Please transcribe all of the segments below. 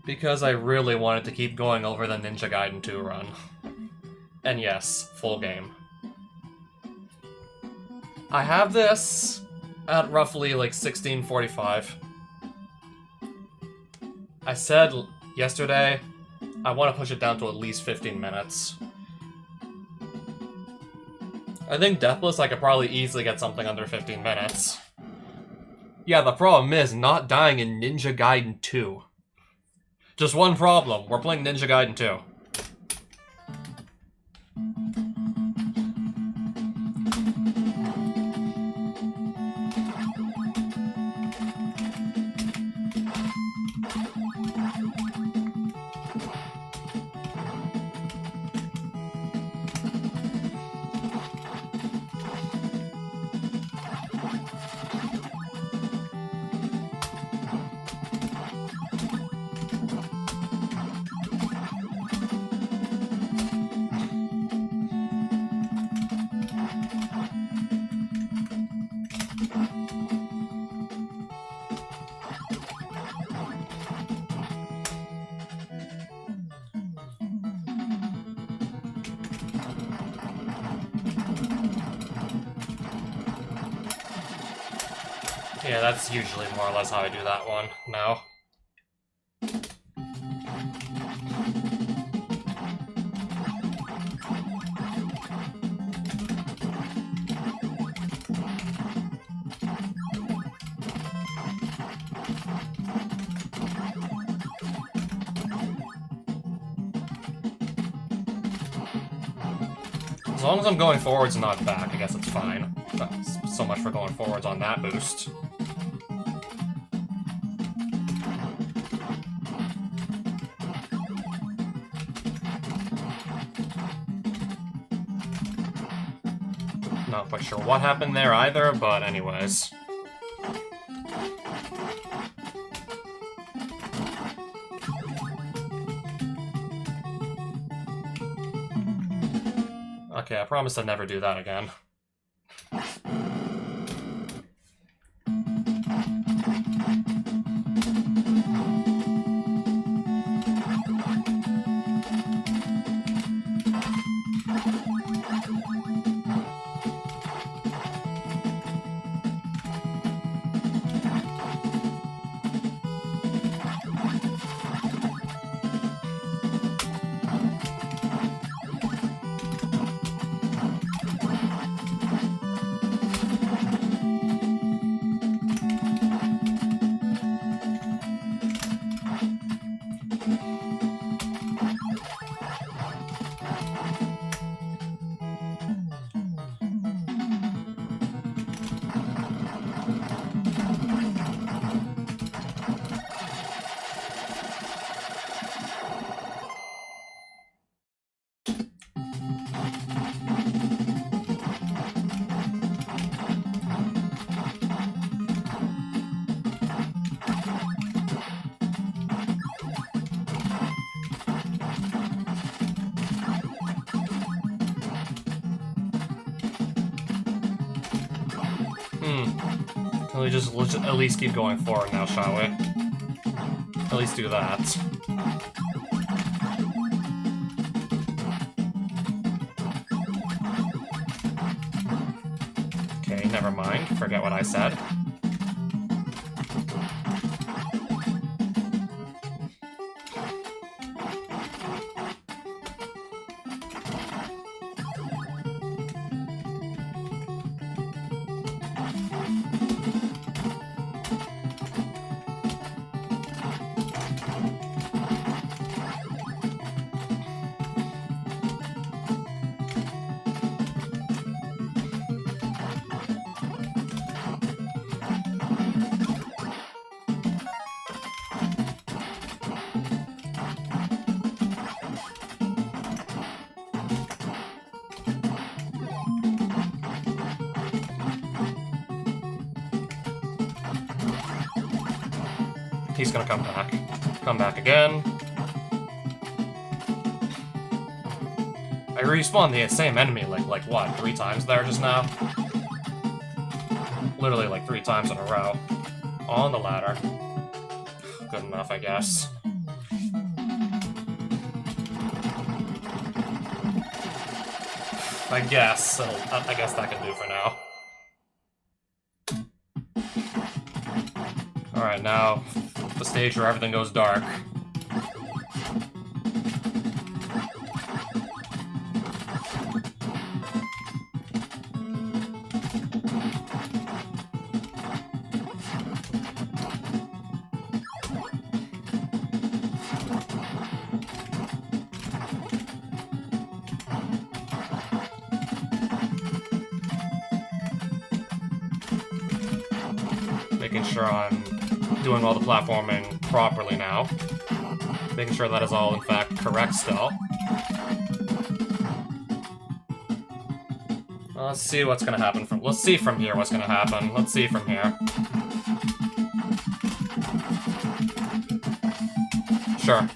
Because I really wanted to keep going over the Ninja Gaiden 2 run. And yes, full game. I have this at roughly like 16:45. I said yesterday I want to push it down to at least 15 minutes. I think Deathless I could probably easily get something under 15 minutes. Yeah, the problem is not dying in Ninja Gaiden 2. Just one problem, we're playing Ninja Gaiden 2. Yeah, that's usually more or less how I do that one now. As long as I'm going forwards and not back, I guess it's fine. But so much for going forwards on that boost. Not quite sure what happened there either, but anyways. Okay, I promise I'd never do that again. Can we just at least keep going forward now, shall we? At least do that. Okay, never mind. Forget what I said. He's gonna come back. Come back again. I respawned the same enemy like what, 3 times there just now? Literally like 3 times in a row. On the ladder. Good enough, I guess. I guess. I guess that can do for now. Alright, now the stage where everything goes dark. Making sure I'm doing all the platforming properly now. Making sure that is all, in fact, correct still. Let's see what's gonna happen from- let's see from here what's gonna happen. Let's see from here. Sure.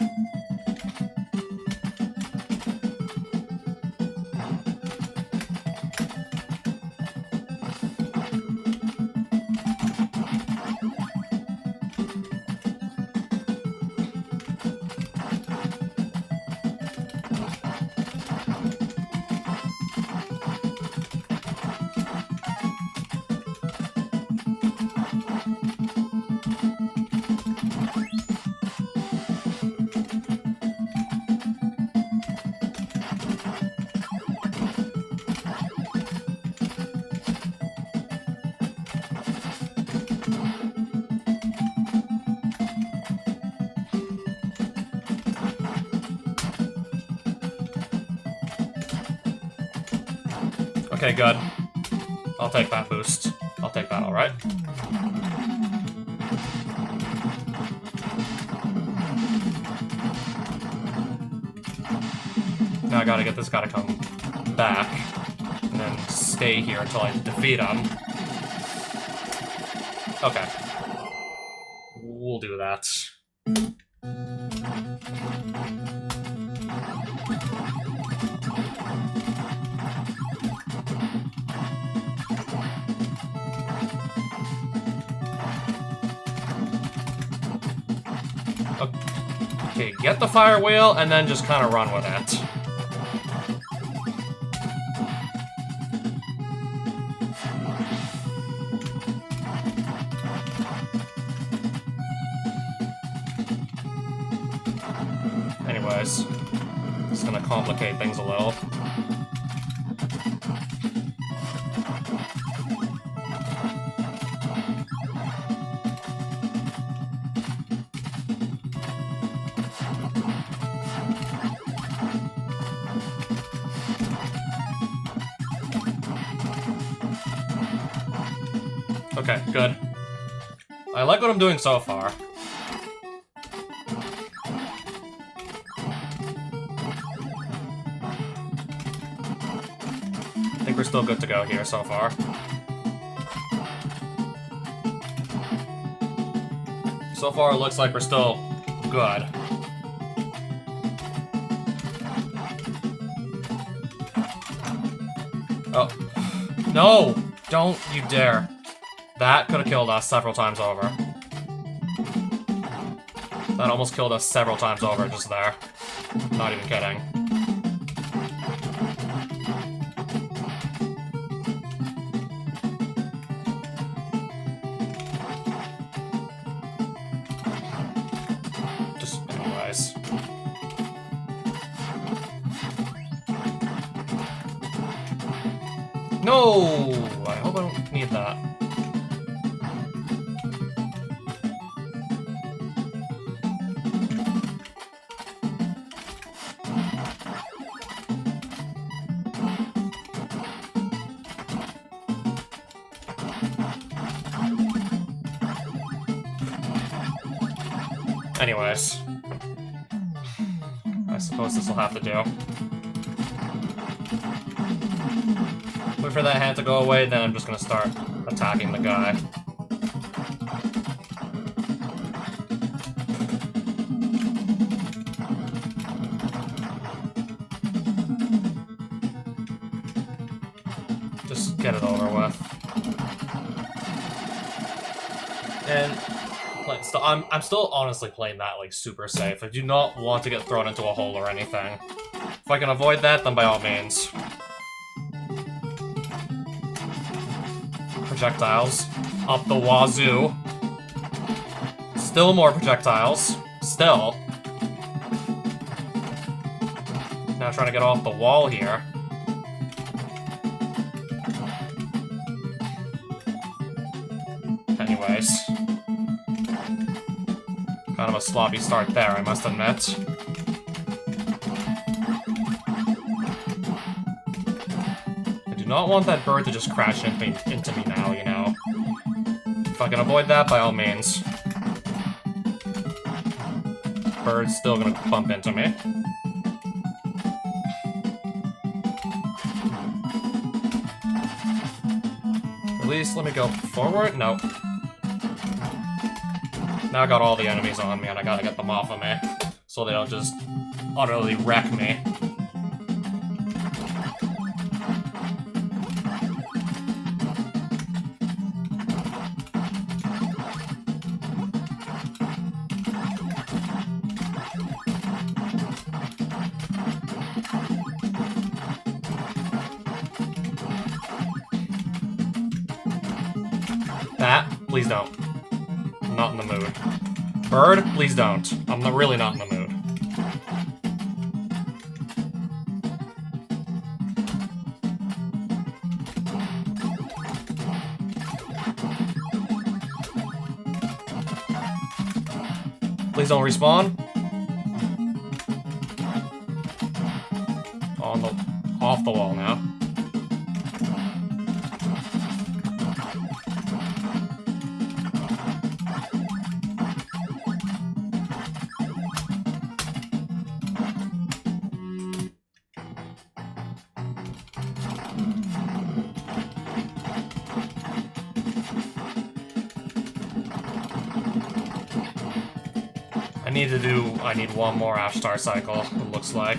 Okay, good. I'll take that boost. I'll take that, alright. Now I gotta get this guy to come back, and then stay here until I defeat him. Okay. We'll do that. Okay, get the fire wheel, and then just kind of run with it. Anyways, it's gonna complicate things a little. Okay, good. I like what I'm doing so far. I think we're still good to go here so far. So far, it looks like we're still good. Oh. No! Don't you dare. That could have killed us several times over. That almost killed us several times over just there. Not even kidding. Just anyways. No! I hope I don't need that. Anyways. I suppose this will have to do. Wait for that hand to go away, then I'm just gonna start attacking the guy. Just get it over with. And I'm still honestly playing that like super safe. I do not want to get thrown into a hole or anything. If I can avoid that, then by all means. projectiles. Up the wazoo. Still more projectiles. Still. Now trying to get off the wall here. Anyways. Kind of a sloppy start there, I must admit. I do not want that bird to just crash into me now, you know. If I can avoid that, by all means. Bird's still gonna bump into me. At least let me go forward? No. Now I got all the enemies on me and I gotta get them off of me. So they don't just utterly wreck me. That, please don't. I'm not in the mood. Bird, please don't. I'm really not in the mood. Please don't respawn. Off the wall now. I need one more Ashtar cycle, it looks like.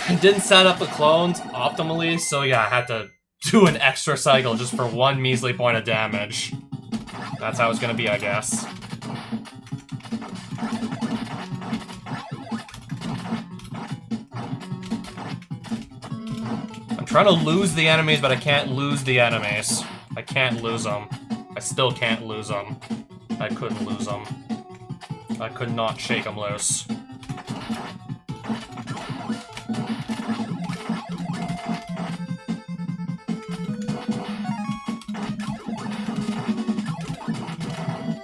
I didn't set up the clones optimally, so yeah, I had to do an extra cycle just for one measly point of damage. That's how it's gonna be, I guess. I'm trying to lose the enemies, but I can't lose the enemies. I can't lose them. I still can't lose them. I couldn't lose them. I could not shake them loose.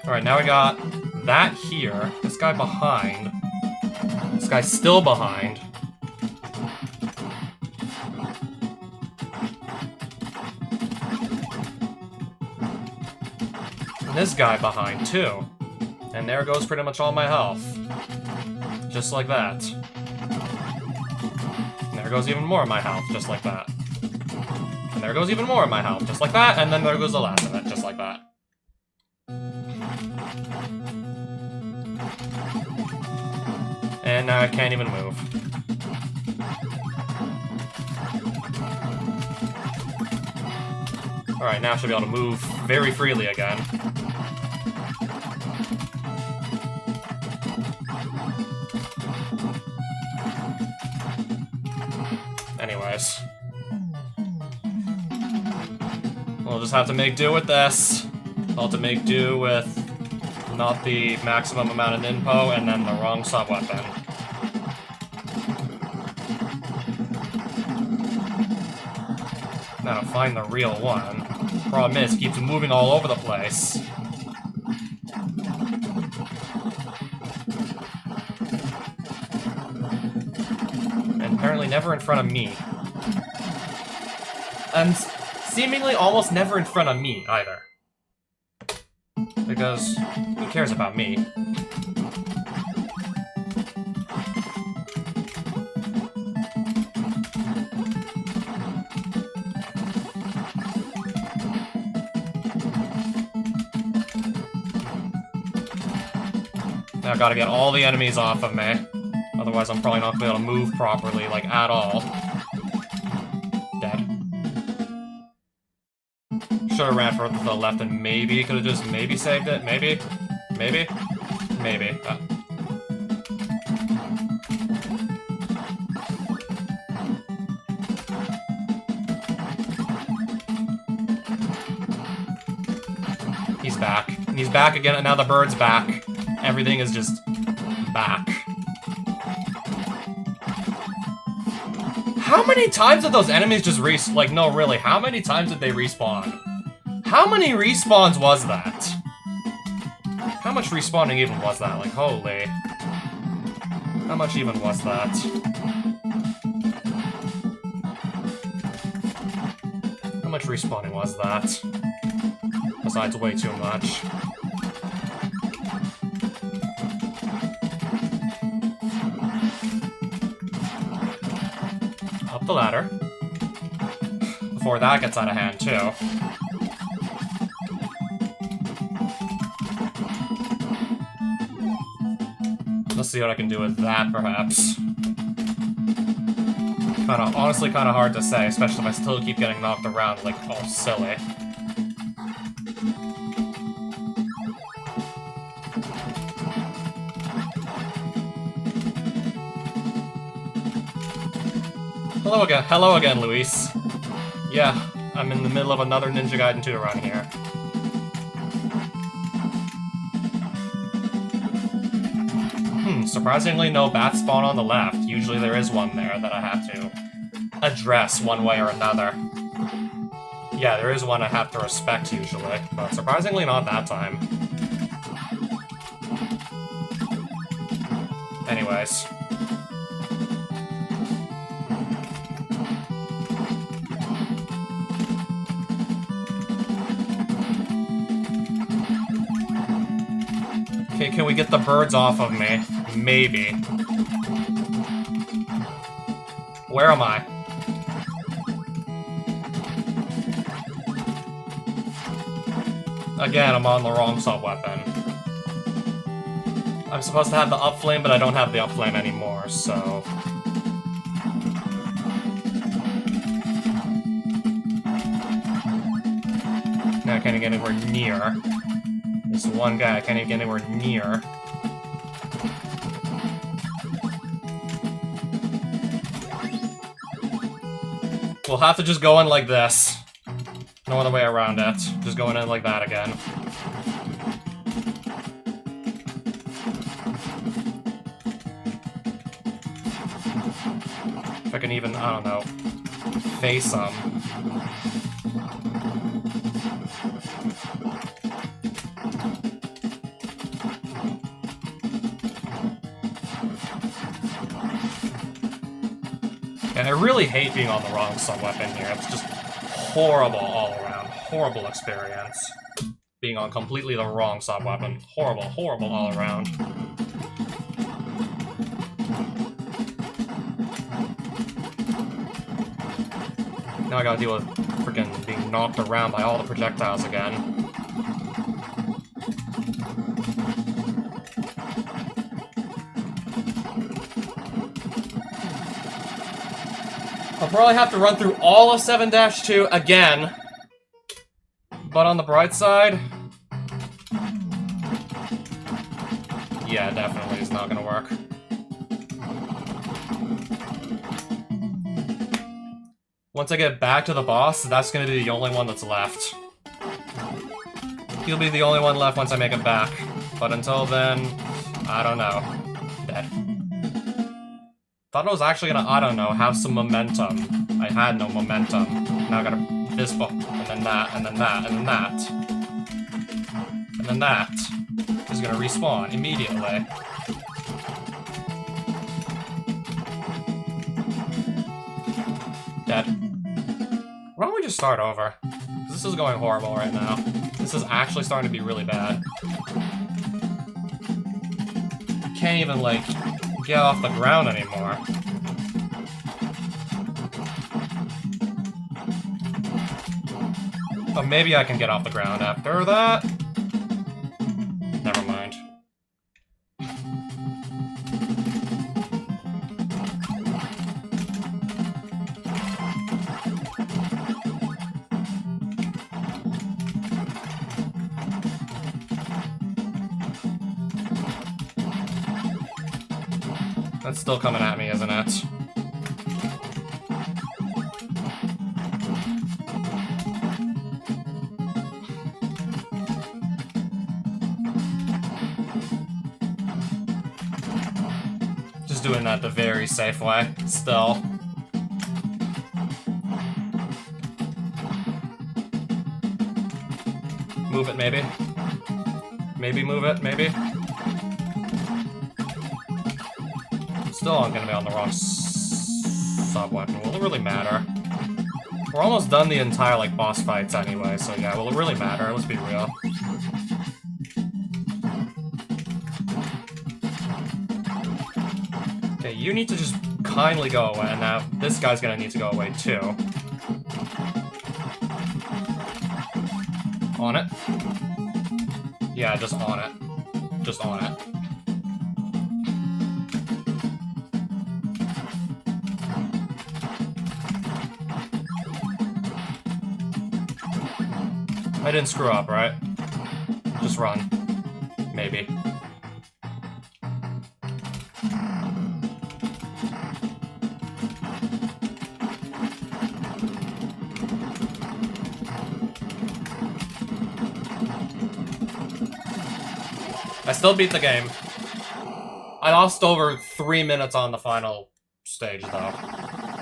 Alright, now we got that here. This guy behind. This guy's still behind. And this guy behind, too. And there goes pretty much all my health. Just like that. And there goes even more of my health, just like that. And there goes even more of my health, just like that, and then there goes the last of it, just like that. And now I can't even move. Alright, now I should be able to move very freely again. Anyways. We'll just have to make do with this. I'll have to make do with not the maximum amount of ninpo and then the wrong sub-weapon. Now to find the real one. Problem is, it keeps moving all over the place. Apparently never in front of me. And seemingly almost never in front of me, either. Because, who cares about me? Now I gotta get all the enemies off of me. Otherwise I'm probably not gonna be able to move properly, like, at all. Dead. Should've ran further to the left and maybe could've just maybe saved it. Maybe? Maybe? Maybe. He's back. And he's back again, and now the bird's back. Everything is just back. How many times did those enemies just like, no, really, how many times did they respawn? How many respawns was that? How much respawning even was that? Like, holy. How much even was that? How much respawning was that? Besides, way too much. Up the ladder. Before that gets out of hand, too. Let's see what I can do with that, perhaps. Honestly, kinda hard to say, especially if I still keep getting knocked around like all silly. Hello again, Luis. Yeah, I'm in the middle of another Ninja Gaiden 2 run here. Surprisingly no bat spawn on the left. Usually there is one there that I have to address one way or another. Yeah, there is one I have to respect usually, but surprisingly not that time. Anyways. Okay, can we get the birds off of me? Maybe. Where am I? Again, I'm on the wrong sub-weapon. I'm supposed to have the up flame, but I don't have the up flame anymore, so... Now I can't even get anywhere near. This one guy I can't even get anywhere near. We'll have to just go in like this. No other way around it. Just going in like that again. If I can even, I don't know, face him. I really hate being on the wrong sub-weapon here. It's just horrible all around. Horrible experience. Being on completely the wrong sub-weapon. Horrible, horrible all around. Now I gotta deal with freaking being knocked around by all the projectiles again. I'll probably have to run through all of 7-2 again. But on the bright side... Yeah, definitely it's not gonna work. Once I get back to the boss, that's gonna be the only one that's left. He'll be the only one left once I make it back. But until then, I don't know. Dead. Thought I was actually gonna, I don't know, have some momentum. I had no momentum. Now I gotta this book, and then that, and then that, and then that. And then that is gonna respawn immediately. Dead. Why don't we just start over? This is going horrible right now. This is actually starting to be really bad. I can't even, like, get off the ground anymore. Oh, maybe I can get off the ground after that. Never mind. That's still coming at me, isn't it? doing that the very safe way, still. Move it, maybe. Maybe move it, maybe. Still I'm gonna be on the wrong sub-weapon. Will it really matter? We're almost done the entire, like, boss fights anyway, so yeah, will it really matter? Let's be real. Okay, you need to just kindly go away, and now this guy's gonna need to go away too. On it? Yeah, just on it. Just on it. I didn't screw up, right? Just run. Maybe. I still beat the game. I lost over 3 minutes on the final stage, though.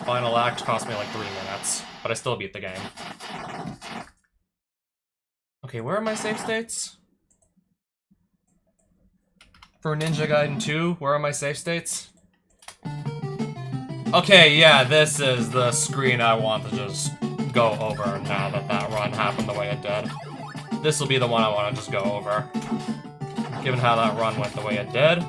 Final act cost me like 3 minutes, but I still beat the game. Okay, where are my save states? For Ninja Gaiden 2, where are my save states? Okay, yeah, this is the screen I want to just go over now that that run happened the way it did. This will be the one I want to just go over. Given how that run went the way it did.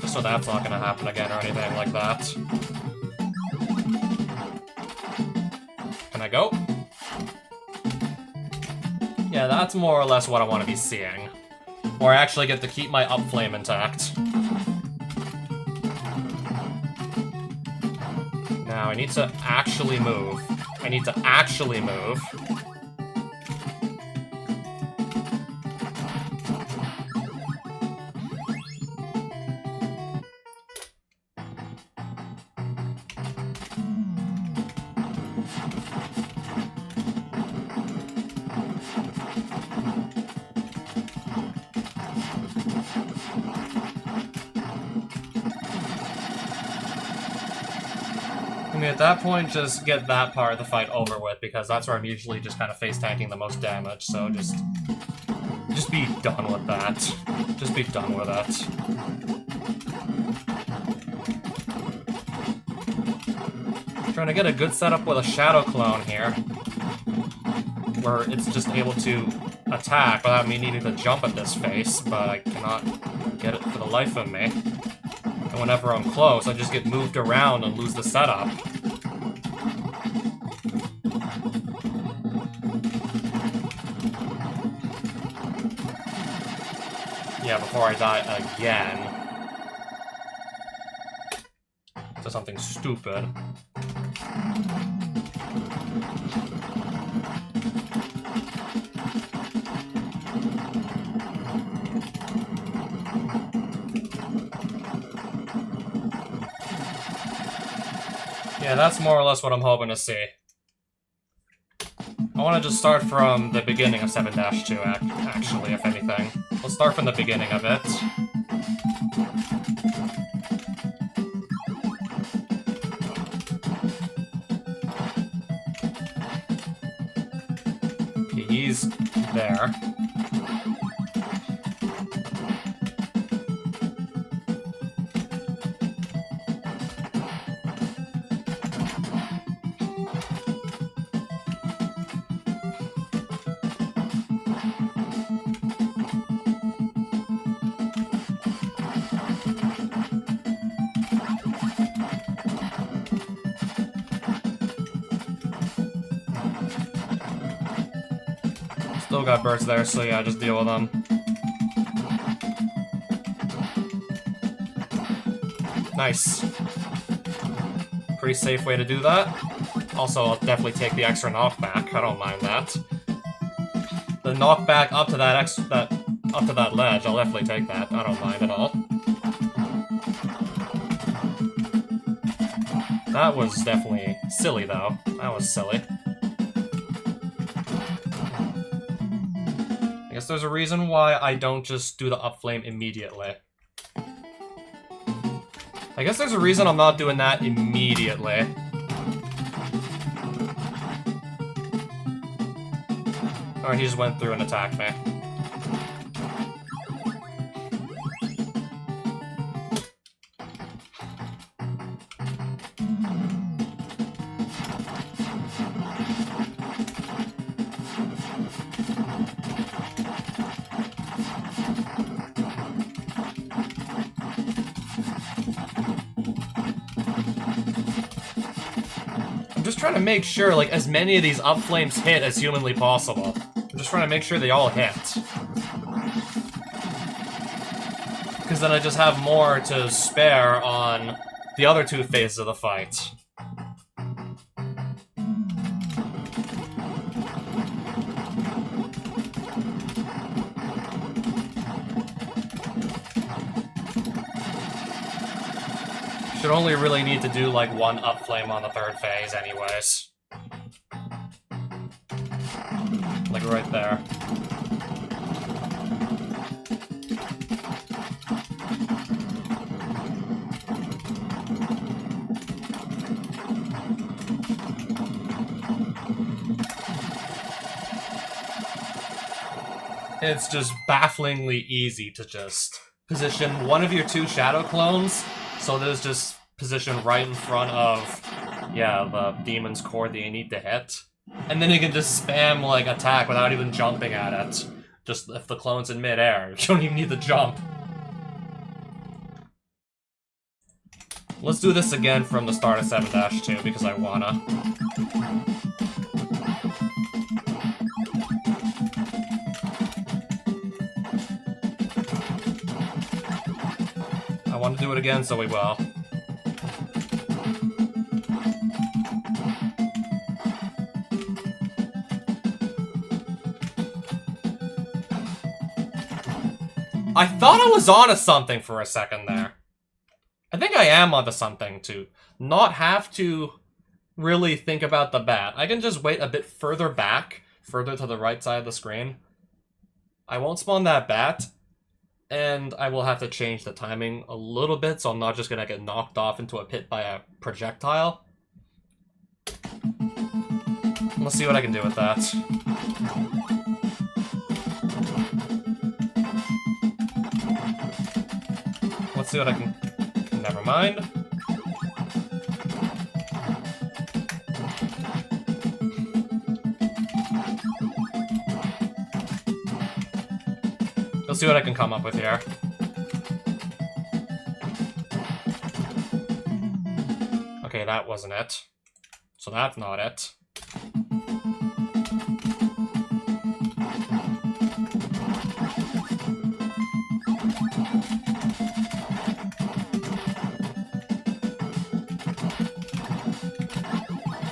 So that's not gonna happen again or anything like that. Can I go? Yeah, that's more or less what I want to be seeing. Or I actually get to keep my up flame intact. Now I need to actually move. I need to actually move. At that point, just get that part of the fight over with, because that's where I'm usually just kind of face tanking the most damage, so just be done with that. Just be done with it. Trying to get a good setup with a Shadow Clone here, where it's just able to attack without me needing to jump at this face, but I cannot get it for the life of me. And whenever I'm close, I just get moved around and lose the setup. Yeah, before I die again. To something stupid. Yeah, that's more or less what I'm hoping to see. I want to just start from the beginning of 7-2, actually, if anything. Let's start from the beginning of it. Okay, he's there. Still got birds there, so yeah, just deal with them. Nice. Pretty safe way to do that. Also, I'll definitely take the extra knockback. I don't mind that. The knockback up to that ledge, I'll definitely take that. I don't mind at all. That was definitely silly, though. That was silly. guess there's a reason why I don't just do the up flame immediately. I guess there's a reason I'm not doing that immediately. Or he just went through and attacked me. I'm just trying to make sure, like, as many of these up flames hit as humanly possible. I'm just trying to make sure they all hit. Because then I just have more to spare on the other two phases of the fight. Should only really need to do, like, one up flame on the third phase anyways. Like, right there. It's just bafflingly easy to just position one of your two shadow clones, so there's just positioned right in front of, yeah, the demon's core that you need to hit. And then you can just spam, like, attack without even jumping at it. Just if the clone's in midair, you don't even need to jump. Let's do this again from the start of 7-2, because I wanna. I want to do it again, so we will. I thought I was onto something for a second there. I think I am onto something to not have to really think about the bat. I can just wait a bit further back, further to the right side of the screen. I won't spawn that bat, and I will have to change the timing a little bit, so I'm not just gonna get knocked off into a pit by a projectile. Let's see what I can do with that. Let's see what I can... Never mind. Let's see what I can come up with here. Okay, that wasn't it. So that's not it.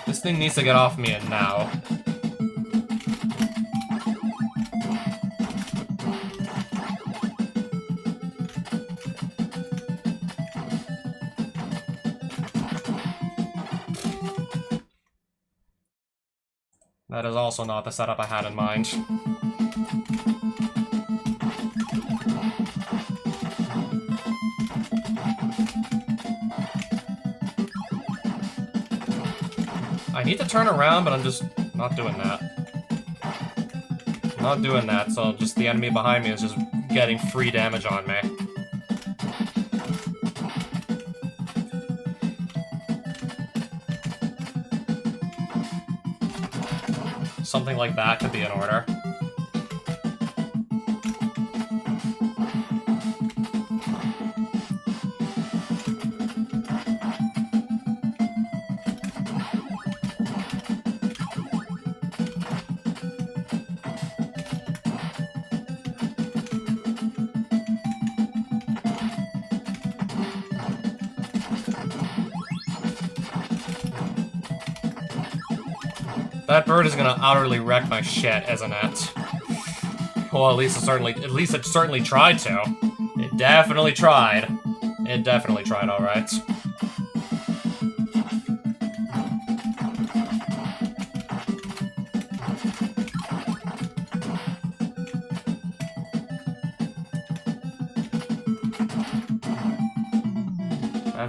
This thing needs to get off me and now. That is also not the setup I had in mind. I need to turn around, but I'm just not doing that. I'm not doing that, so just the enemy behind me is just getting free damage on me. Something like that could be in order. That bird is gonna utterly wreck my shit, isn't it? Well, at least it certainly tried to. It definitely tried. It definitely tried, alright.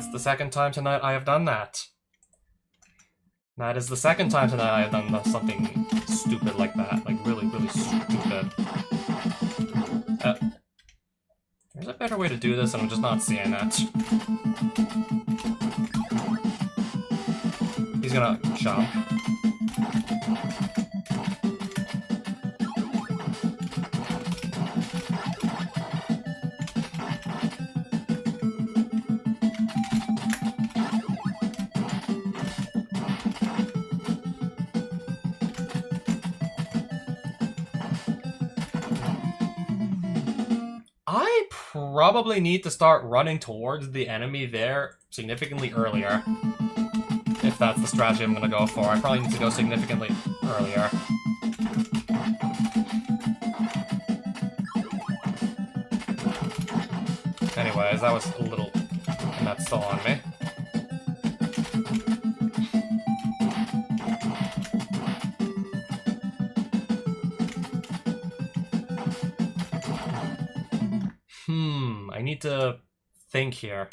That's the second time tonight I have done that. That is the second time tonight I have done something stupid like that. Like, really, really stupid. There's a better way to do this, and I'm just not seeing it. He's gonna jump. I probably need to start running towards the enemy there significantly earlier. If that's the strategy I'm gonna go for. I probably need to go significantly earlier. Anyways, that was a little... and that's still on me. I need to think here.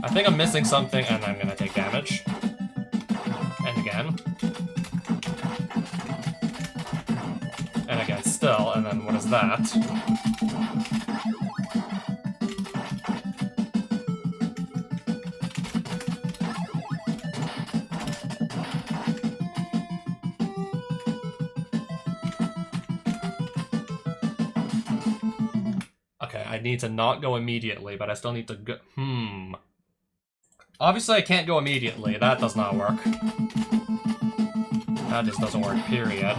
I think I'm missing something, and I'm gonna take damage. And again. And again, still, and then what is that? Okay, I need to not go immediately, but I still need to go... Obviously, I can't go immediately. That does not work. That just doesn't work, period.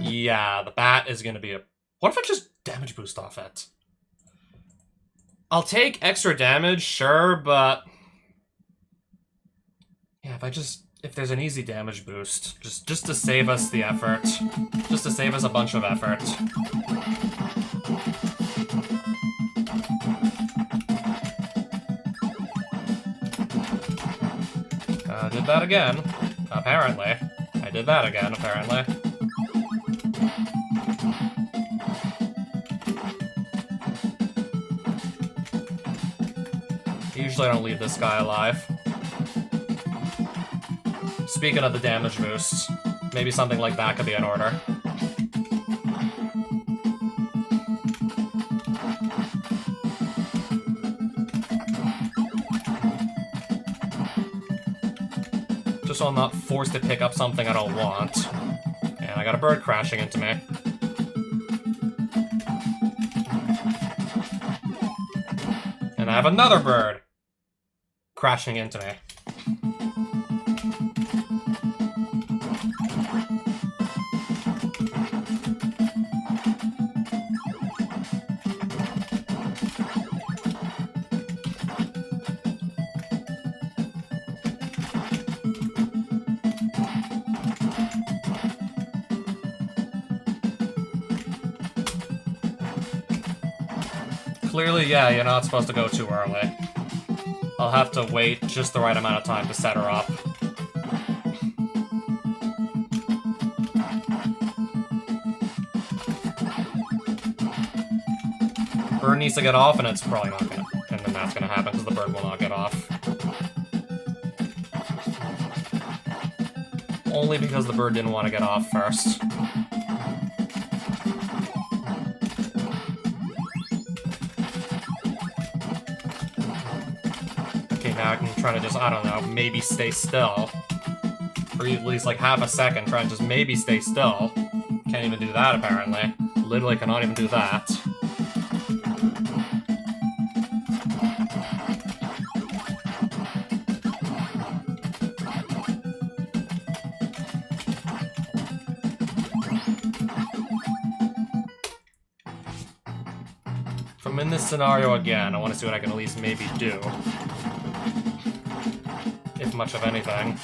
Yeah, the bat is gonna be a... What if I just damage boost off it? I'll take extra damage, sure, but... Yeah, if there's an easy damage boost, just to save us the effort. Just to save us a bunch of effort. I did that again, apparently. I did that again, apparently. Usually I don't leave this guy alive. Speaking of the damage boost, maybe something like that could be in order. Just so I'm not forced to pick up something I don't want. And I got a bird crashing into me. And I have another bird crashing into me. Clearly, yeah, you're not supposed to go too early. I'll have to wait just the right amount of time to set her up. Bird needs to get off, and it's probably not gonna... and then that's gonna happen, because the bird will not get off. Only because the bird didn't want to get off first. Now I can try to just, I don't know, maybe stay still. For at least like half a second, try and just maybe stay still. Can't even do that, apparently. Literally cannot even do that. If I'm in this scenario again, I want to see what I can at least maybe do. much of anything.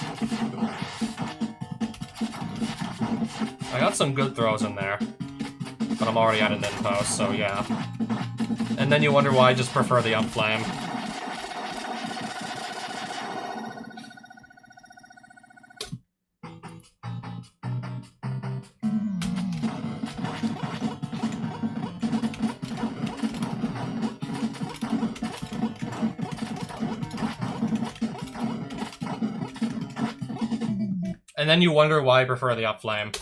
I got some good throws in there, but I'm already at an in post, so yeah. And then you wonder why I just prefer the up flame. And then you wonder why I prefer the up flame.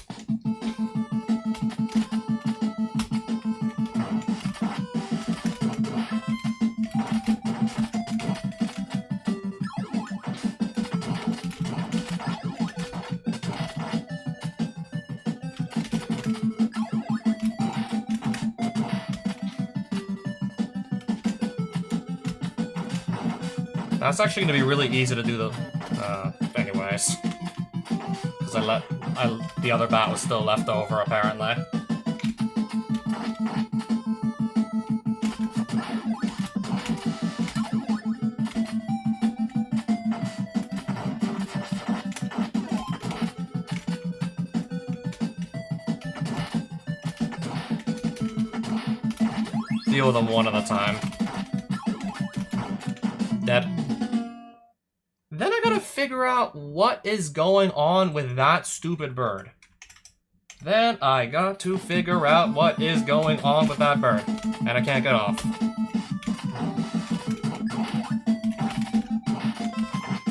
That's actually going to be really easy to do the... anyways. Because the other bat was still left over, apparently. Deal with them one at a time. Dead. Then I gotta figure out what is going on with that stupid bird. Then I got to figure out what is going on with that bird. And I can't get off.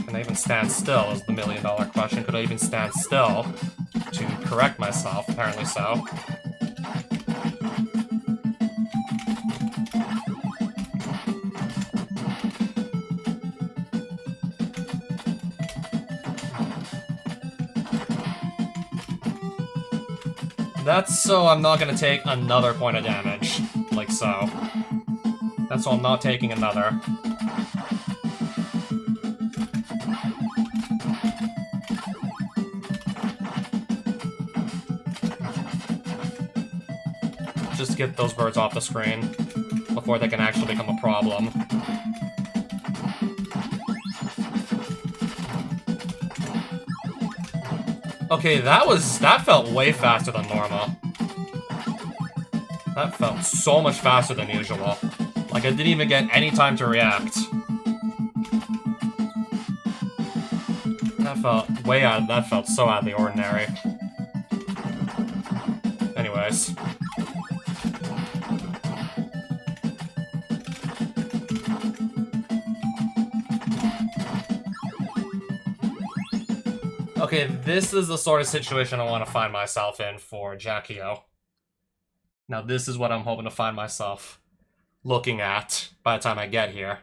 Can I even stand still is the million-dollar question. Could I even stand still to correct myself? Apparently so. That's so I'm not gonna take another point of damage, like so. That's so I'm not taking another. Just get those birds off the screen before they can actually become a problem. Okay, that felt way faster than normal. That felt so much faster than usual. Like, I didn't even get any time to react. That felt so out of the ordinary. Anyways. Okay, this is the sort of situation I want to find myself in for Jackie-O. Now this is what I'm hoping to find myself looking at by the time I get here.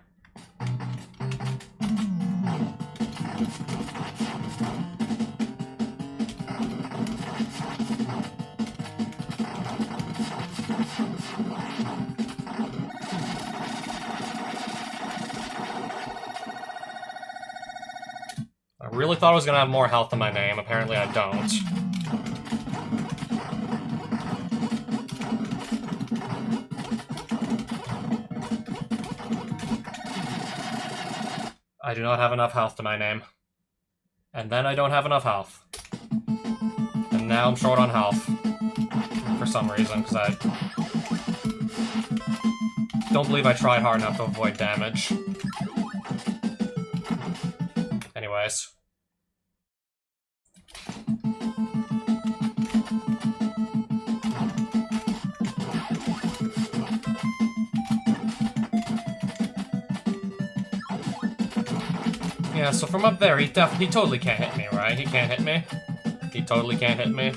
I really thought I was gonna have more health in my name. Apparently I don't. I do not have enough health to my name. And then I don't have enough health. And now I'm short on health. For some reason, because I don't believe I tried hard enough to avoid damage. Anyways. Yeah, so from up there, he totally can't hit me, right? He can't hit me. He totally can't hit me.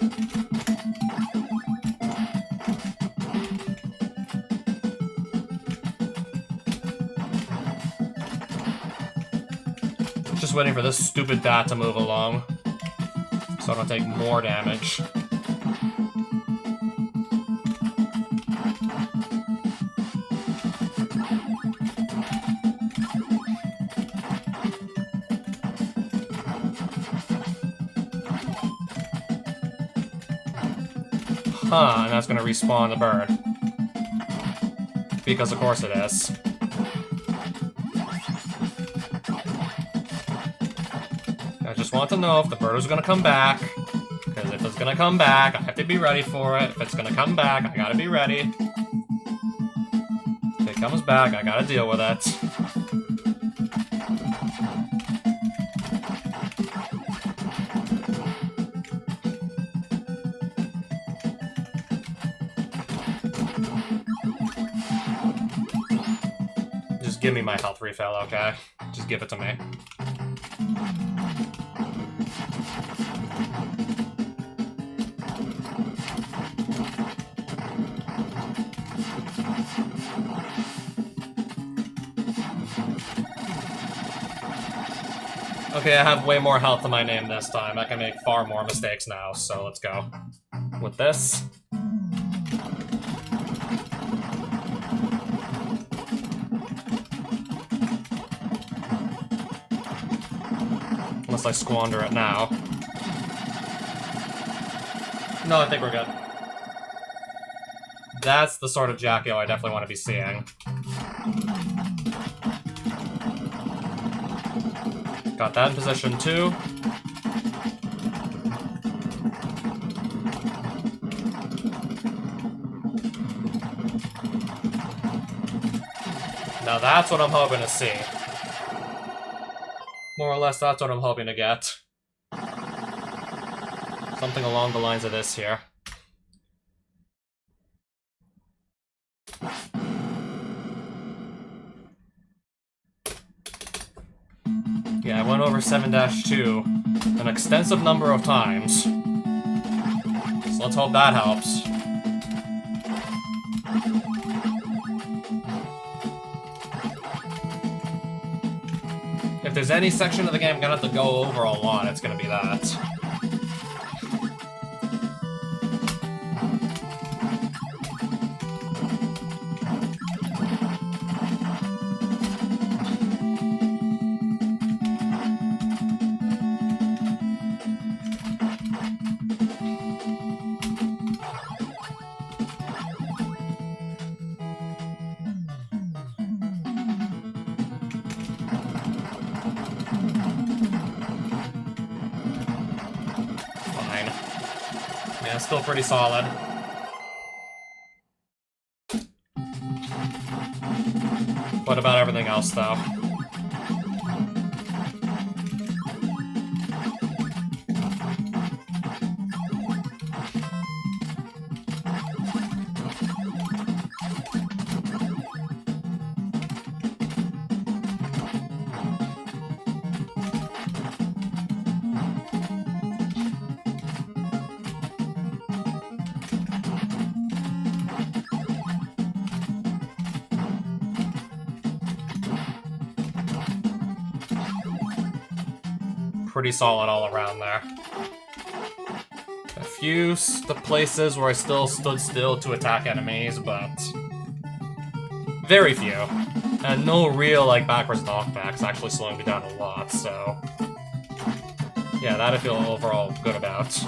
Just waiting for this stupid dot to move along, so I don't take more damage. Huh, and that's gonna respawn the bird. Because of course it is. I just want to know if the bird was gonna come back. Because if it's gonna come back, I have to be ready for it. If it's gonna come back, I gotta be ready. If it comes back, I gotta deal with it. Just give me my health refill, okay? Just give it to me. Okay, I have way more health to my name this time. I can make far more mistakes now, so let's go. With this. Unless I squander it now. No, I think we're good. That's the sort of Jackio I definitely want to be seeing. Got that in position too. Now that's what I'm hoping to see. More or less, that's what I'm hoping to get. Something along the lines of this here. Yeah, I went over 7-2 an extensive number of times. So let's hope that helps. If there's any section of the game I'm gonna have to go over a lot, it's gonna be that. Yeah, still pretty solid. What about everything else, though? Pretty solid all around there. A few places where I still stood still to attack enemies, but very few. And no real, like, backwards knockbacks, actually slowing me down a lot, so yeah, that I feel overall good about.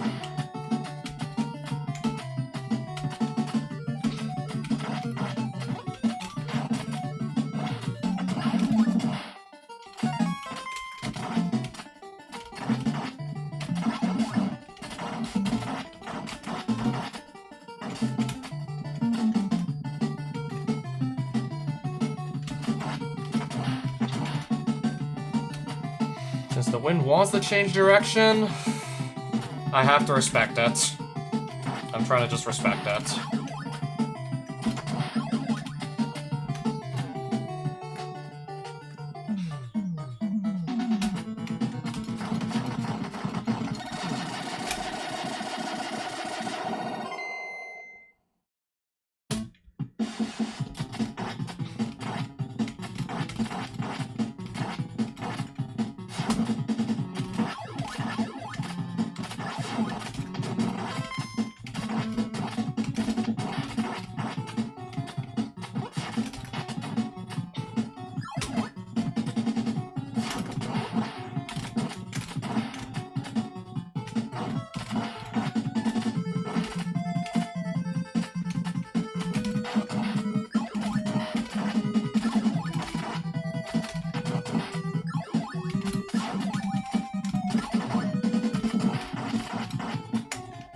Since the wind wants to change direction, I have to respect it. I'm trying to just respect it.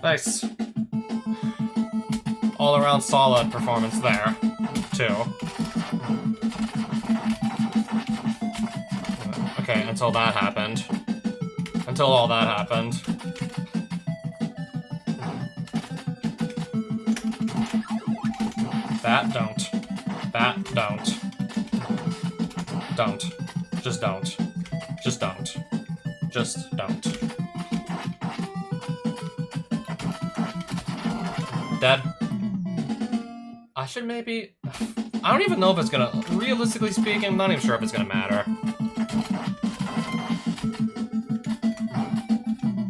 Nice. All around solid performance there, too. Okay, until that happened. Until all that happened. That don't. That don't. Don't. Just don't. Just don't. Just don't. Dead. I should maybe... I don't even know if it's gonna... Realistically speaking, I'm not even sure if it's gonna matter.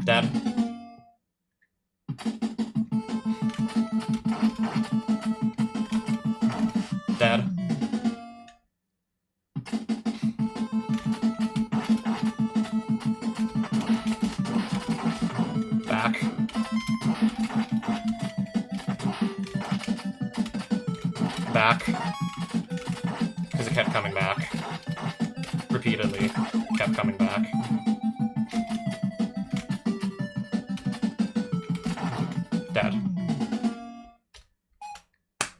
Dead. Dead. Back. Back. Because it kept coming back. Repeatedly. Kept coming back. Dead.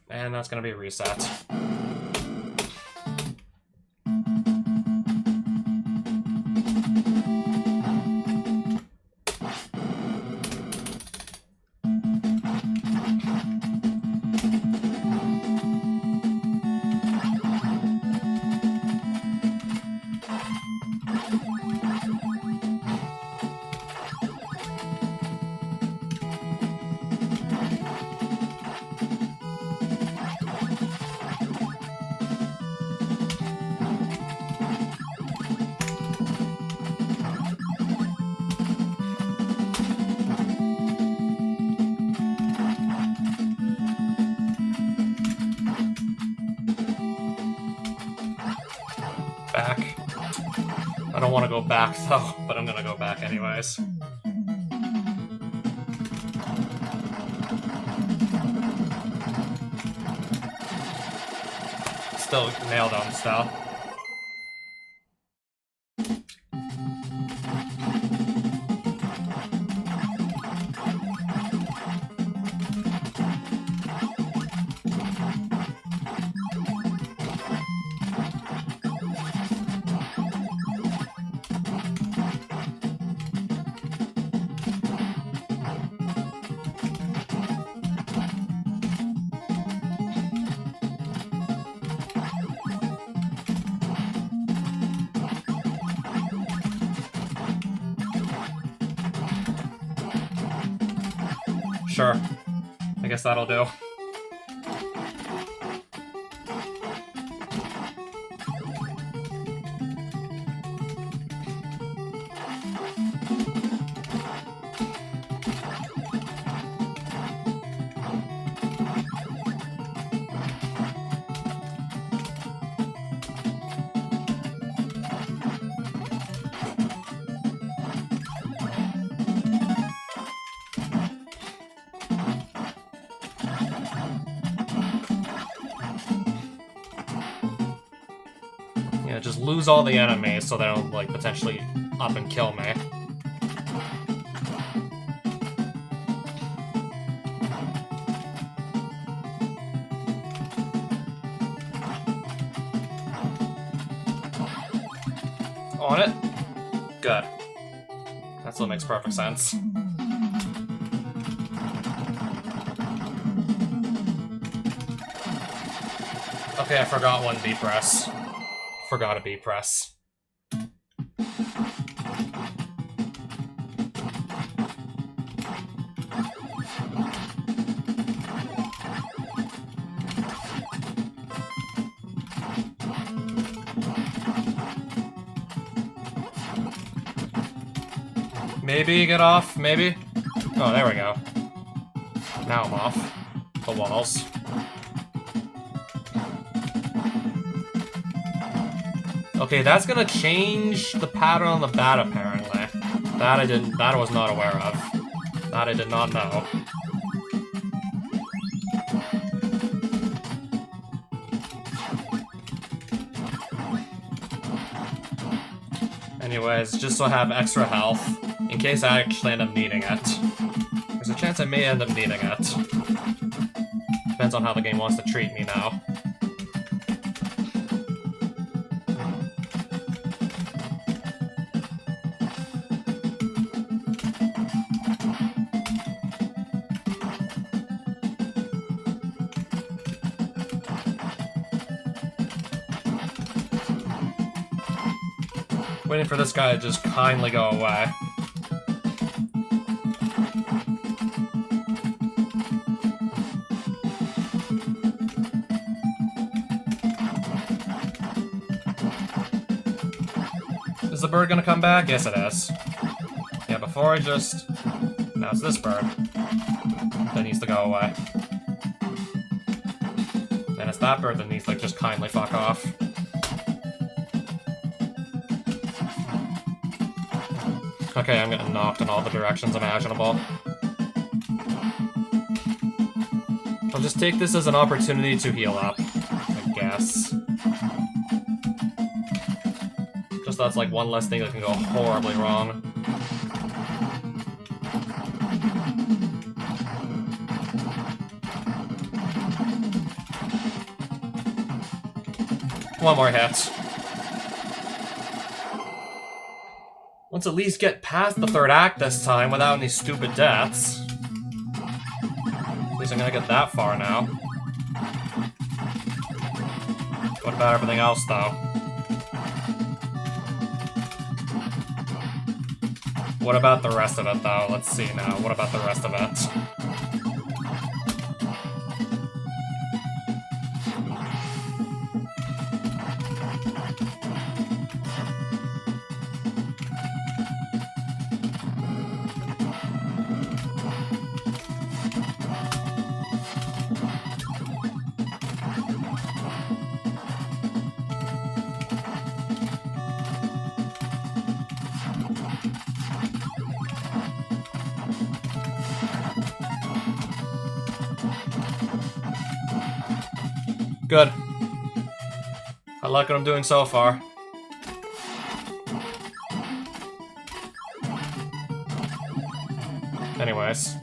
And that's gonna be reset. Back. I don't want to go back though, but I'm gonna go back anyways. Still nailed on style. Sure. I guess that'll do. Yeah, just lose all the enemies so they don't, like, potentially up and kill me. On it? Good. That still makes perfect sense. Okay, I forgot one B press. Forgot a B press. Maybe get off, maybe? Oh, there we go. Now I'm off the walls. Okay, that's gonna change the pattern on the bat, apparently. That I was not aware of. That I did not know. Anyways, just so I have extra health, in case I actually end up needing it. There's a chance I may end up needing it. Depends on how the game wants to treat me now. Waiting for this guy to just kindly go away. Is the bird gonna come back? Yes, it is. Yeah, before I just... Now it's this bird that needs to go away. And it's that bird that needs to, like, just kindly fuck off. Okay, I'm getting knocked in all the directions imaginable. I'll just take this as an opportunity to heal up, I guess. Just that's like one less thing that can go horribly wrong. One more hit. Let's at least get past the third act this time without any stupid deaths. At least I'm gonna get that far now. What about everything else, though? What about the rest of it, though? Let's see now. What about the rest of it? Good. I like what I'm doing so far. Anyways.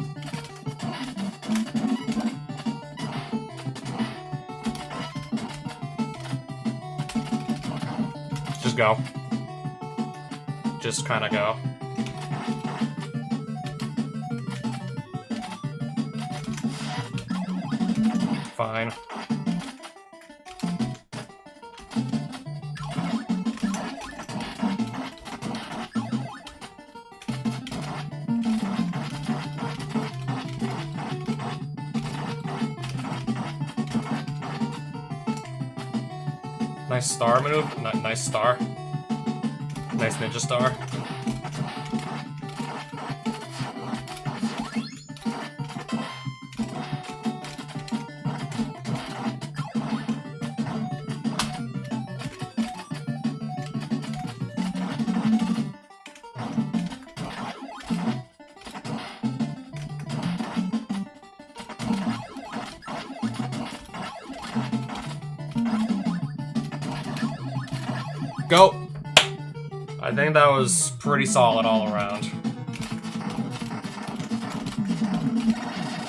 Just go. Just kinda go. Fine. Nice star maneuver. Nice star. Nice ninja star. Go! I think that was pretty solid all around.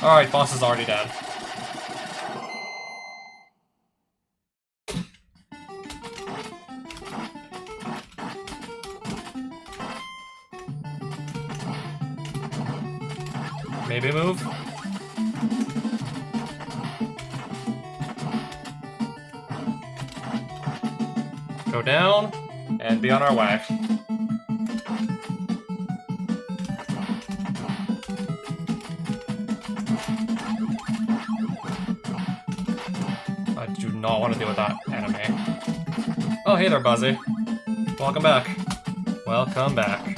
Alright, boss is already dead. Maybe move? Go down, and be on our way. I do not want to deal with that enemy. Oh, hey there, Buzzy. Welcome back. Welcome back.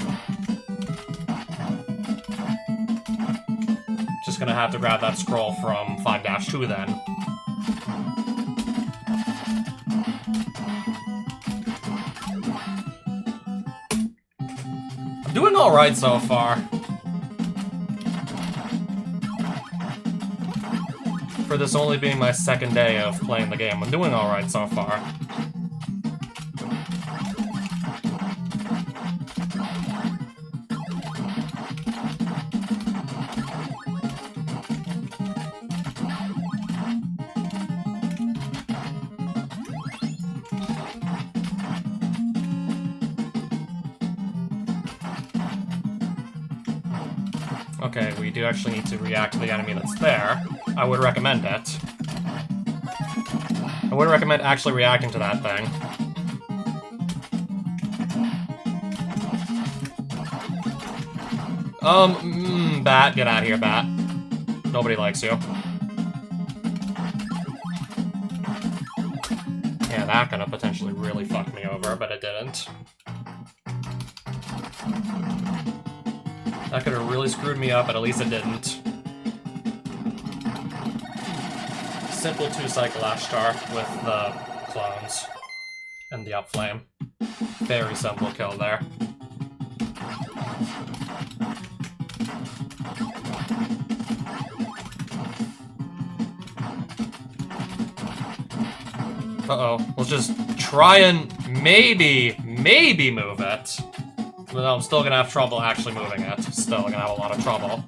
Just gonna have to grab that scroll from 5-2 then. Doing alright so far. For this only being my second day of playing the game, I'm doing alright so far. Okay, we do actually need to react to the enemy that's there. I would recommend it. I would recommend actually reacting to that thing. Bat, get out of here, Bat. Nobody likes you. Yeah, that could have potentially really fucked me over, but it didn't. That could have really screwed me up, but at least it didn't. Simple 2-cycle Ashtar with the clones and the upflame. Very simple kill there. Uh-oh. Let's just try and maybe move it. But I'm still gonna have trouble actually moving it. Still gonna have a lot of trouble.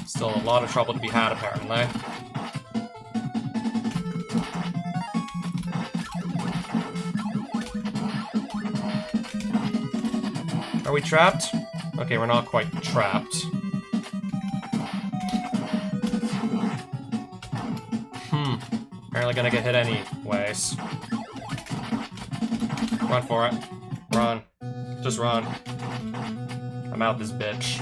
Still a lot of trouble to be had, apparently. Are we trapped? Okay, we're not quite trapped. Apparently gonna get hit anyways. Run for it. Run. Just run. I'm out this bitch.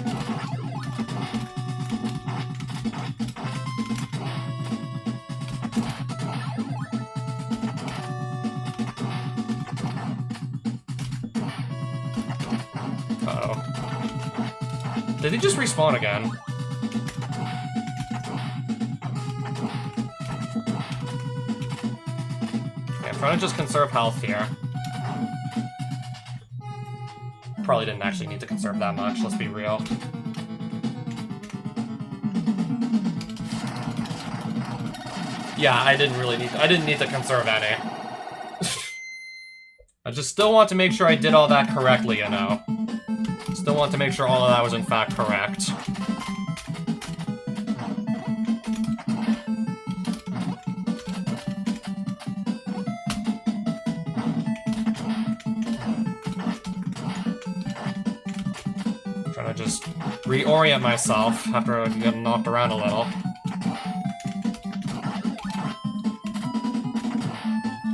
Uh-oh. Did he just respawn again? Trying to just conserve health here. Probably didn't actually need to conserve that much, let's be real. Yeah, I didn't need to conserve any. I just still want to make sure I did all that correctly, you know. Still want to make sure all of that was in fact correct. Just reorient myself after getting knocked around a little.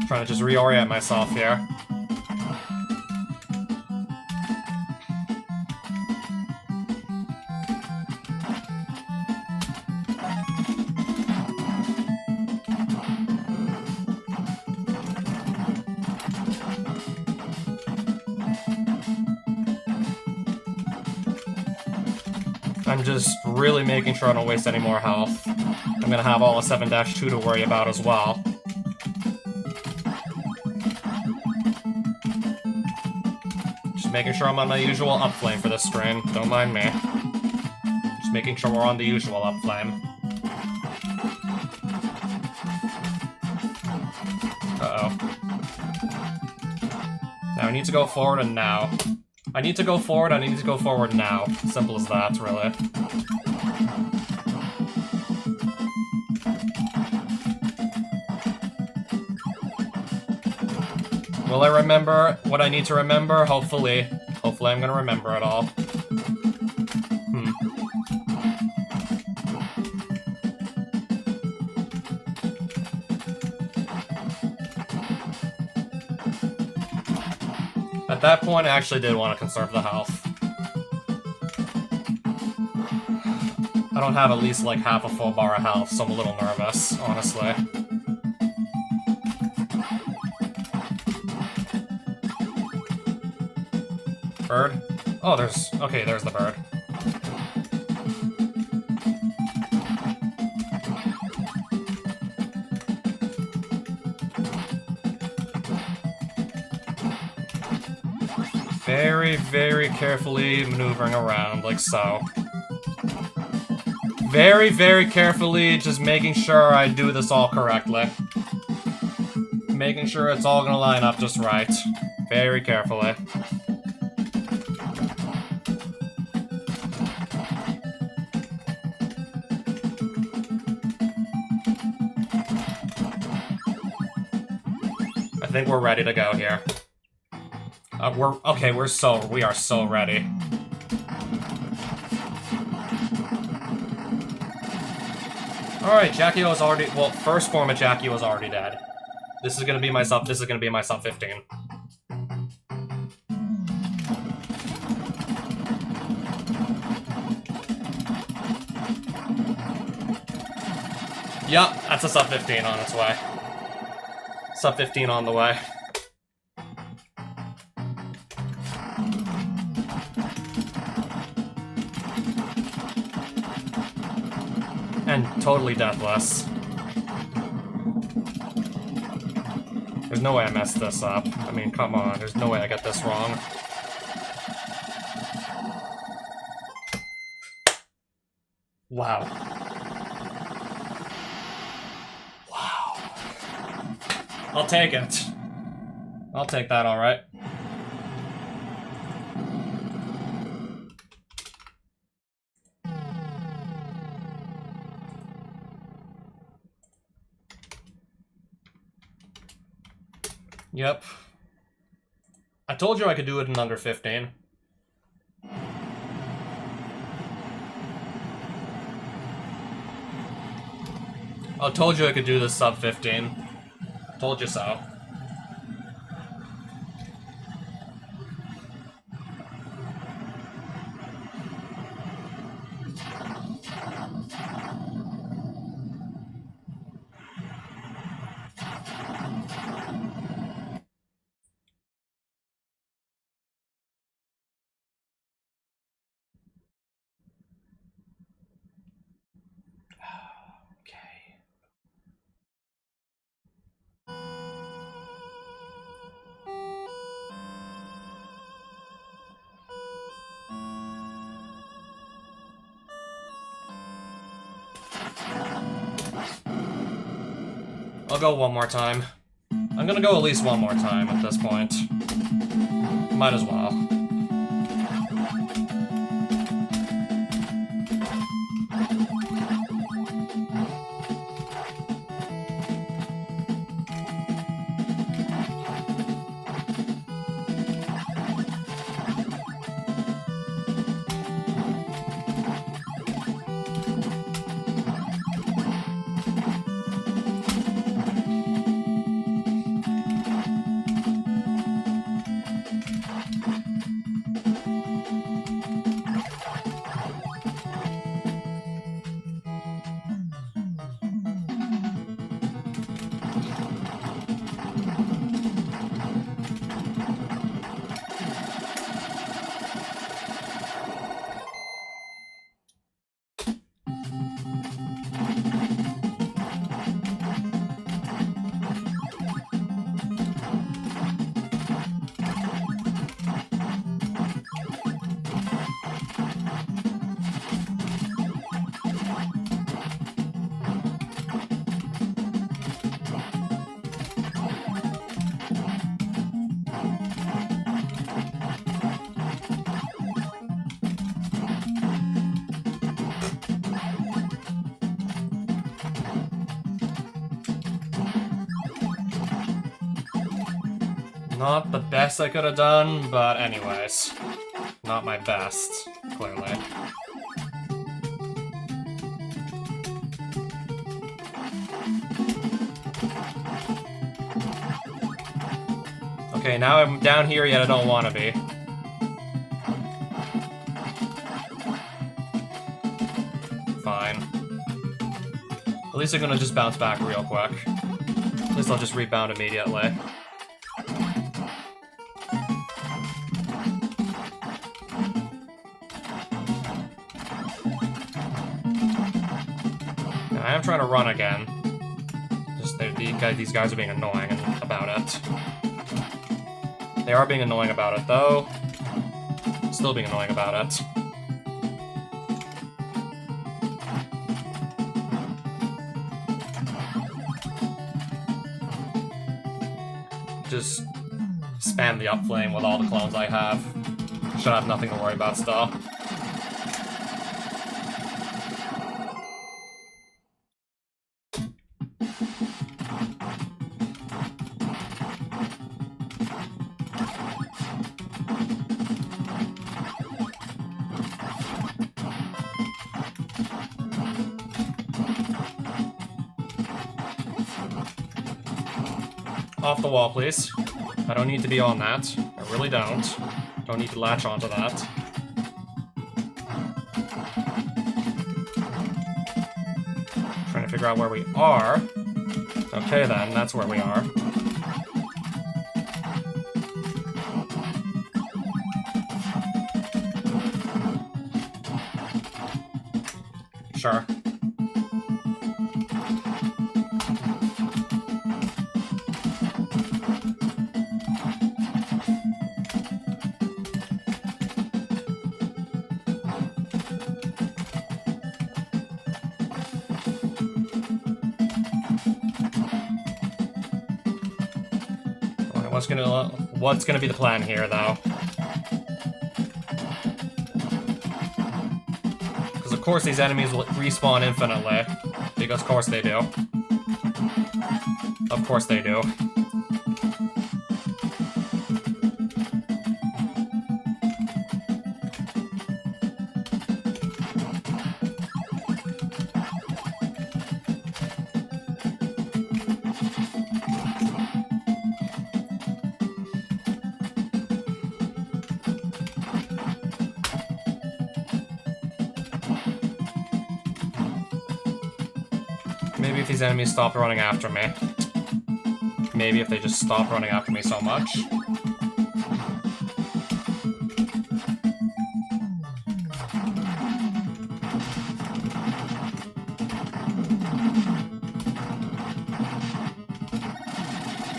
Trying to just reorient myself here. I'm just really making sure I don't waste any more health. I'm gonna have all of 7-2 to worry about as well. Just making sure I'm on my usual upflame for this screen. Don't mind me. Just making sure we're on the usual upflame. Uh-oh. Now I need to go forward and now. I need to go forward, I need to go forward now. Simple as that, really. Will I remember what I need to remember? Hopefully. Hopefully I'm gonna remember it all. At that point, I actually did want to conserve the health. I don't have at least like half a full bar of health, so I'm a little nervous, honestly. Bird? Oh, there's... Okay, there's the bird. Very, very carefully maneuvering around, like so. Very, very carefully just making sure I do this all correctly. Making sure it's all gonna line up just right. Very carefully. I think we're ready to go here. We are so ready. Alright, Jackie was already... Well, first form of Jackie was already dead. This is gonna be my sub... This is gonna be my sub 15. Yup, that's a sub 15 on its way. Sub 15 on the way. And totally deathless. There's no way I messed this up. I mean, come on, there's no way I got this wrong. Wow. Wow. I'll take it. I'll take that, alright. Yep. I told you I could do it in under 15. I told you I could do this sub 15. Told you so. I'll go one more time. I'm gonna go at least one more time at this point. Might as well. Not the best I could have done, but anyways. Not my best, clearly. Okay, now I'm down here, yet I don't want to be. Fine. At least I'm gonna just bounce back real quick. At least I'll just rebound immediately. I am trying to run again. Just these guys are being annoying about it. They are being annoying about it, though. Still being annoying about it. Just spam the up flame with all the clones I have. Should have nothing to worry about still. Off the wall, please. I don't need to be on that. I really don't. Don't need to latch onto that. Trying to figure out where we are. Okay then, that's where we are. Sure. What's gonna be the plan here, though? Because of course these enemies will respawn infinitely. Because of course they do. Of course they do. Maybe if these enemies stopped running after me. Maybe if they just stopped running after me so much.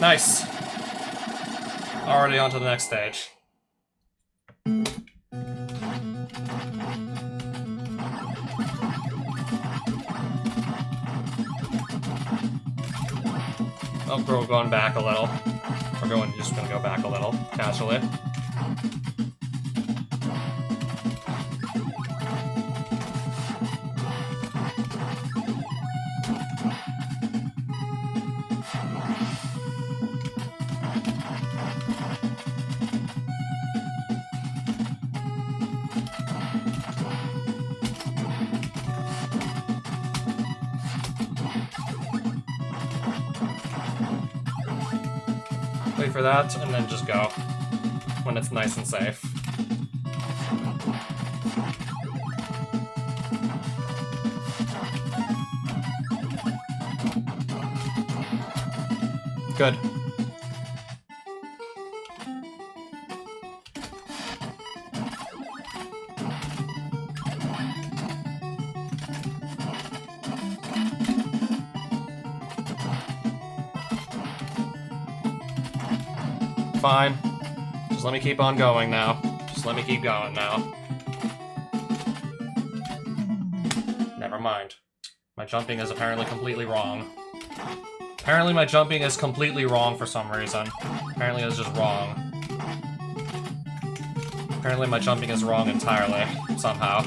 Nice! Already on to the next stage. Oh, we're going back a little. We're just gonna go back a little, casually. Wait for that, and then just go. When it's nice and safe. Good. Fine. Just let me keep on going now. Just let me keep going now. Never mind. My jumping is apparently completely wrong. Apparently my jumping is completely wrong for some reason. Apparently it's just wrong. Apparently my jumping is wrong entirely, somehow.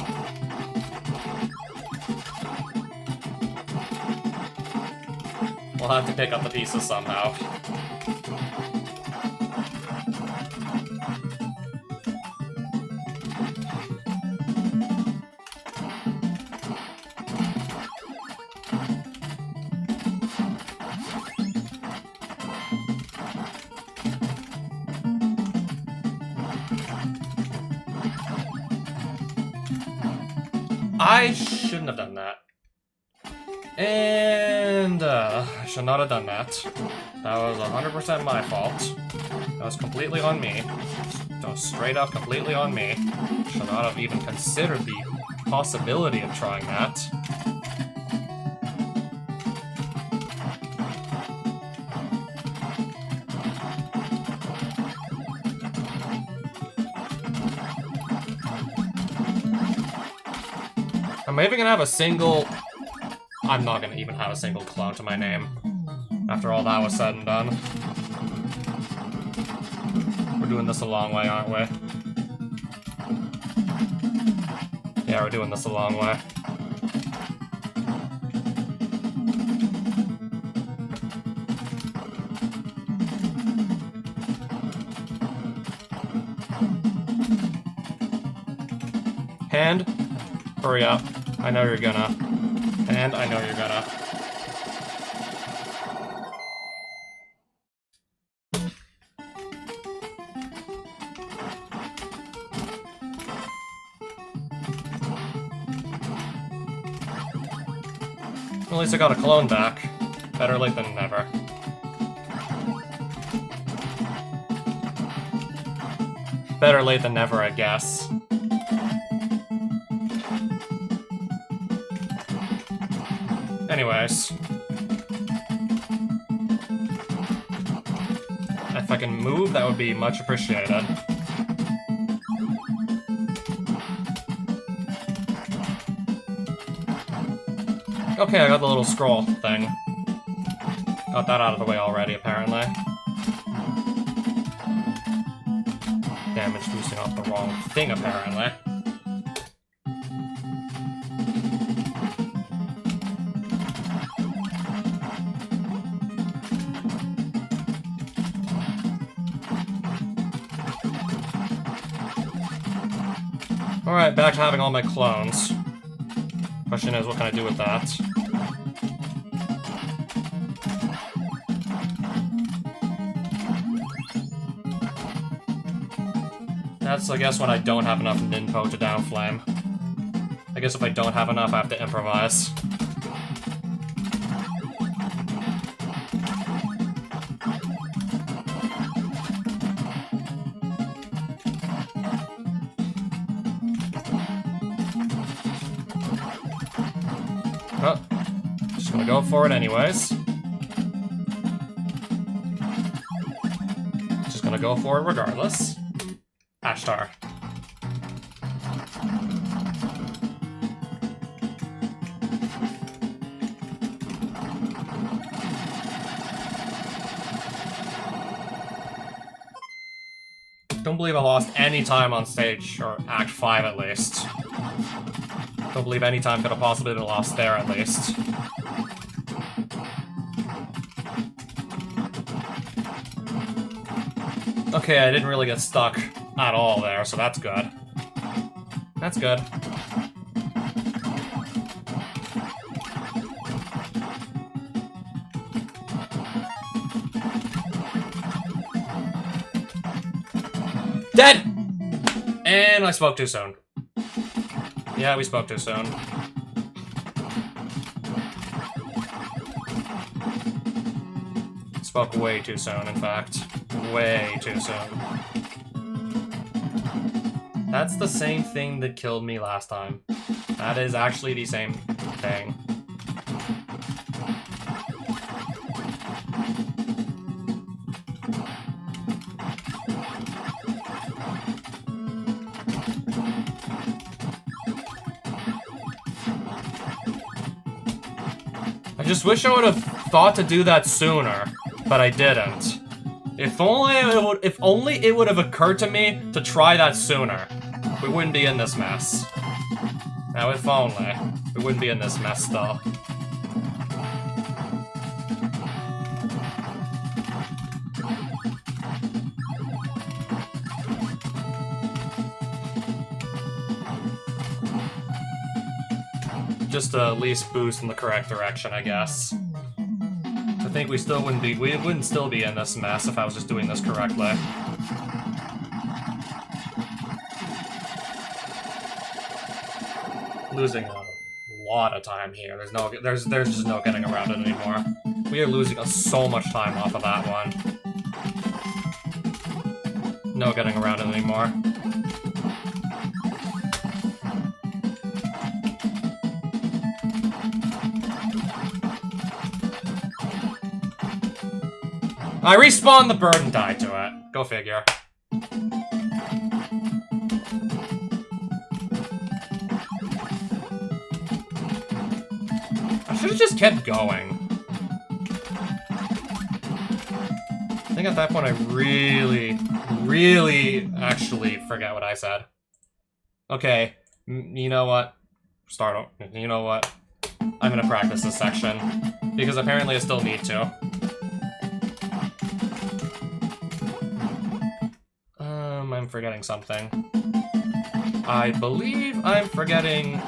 We'll have to pick up the pieces somehow. I shouldn't have done that. And, I should not have done that. That was 100% my fault. That was completely on me. That was straight up completely on me. Should not have even considered the possibility of trying that. I'm even gonna have a single... I'm not gonna even have a single clone to my name. After all that was said and done. We're doing this a long way, aren't we? Yeah, we're doing this a long way. Hand, hurry up. I know you're gonna. And I know you're gonna. At least I got a clone back. Better late than never. Better late than never, I guess. Anyways. If I can move, that would be much appreciated. Okay, I got the little scroll thing. Got that out of the way already, apparently. Damage boosting off the wrong thing, apparently. Alright, back to having all my clones. Question is, what can I do with that? That's, I guess, when I don't have enough ninpo to downflame. I guess if I don't have enough, I have to improvise. Oh, just gonna go for it anyways. Just gonna go for it regardless. Ashtar. Don't believe I lost any time on stage, or Act 5 at least. Don't believe any time could have possibly been lost there at least. Okay, I didn't really get stuck at all there, so that's good. That's good. Dead! And I spoke too soon. Yeah, we spoke too soon. Spoke way too soon, in fact. Way too soon. That's the same thing that killed me last time. That is actually the same thing. I just wish I would have thought to do that sooner, but I didn't. If only it would have occurred to me to try that sooner, we wouldn't be in this mess. Now, if only, we wouldn't be in this mess though. Just to at least boost in the correct direction, I guess. I think we wouldn't still be in this mess if I was just doing this correctly. Losing a lot of time here. There's just no getting around it anymore. We are losing so much time off of that one. No getting around it anymore. I respawned the bird and died to it. Go figure. I should have just kept going. I think at that point I really actually forget what I said. Okay, you know what? You know what? I'm gonna practice this section. Because apparently I still need to. I'm forgetting something. I believe I'm forgetting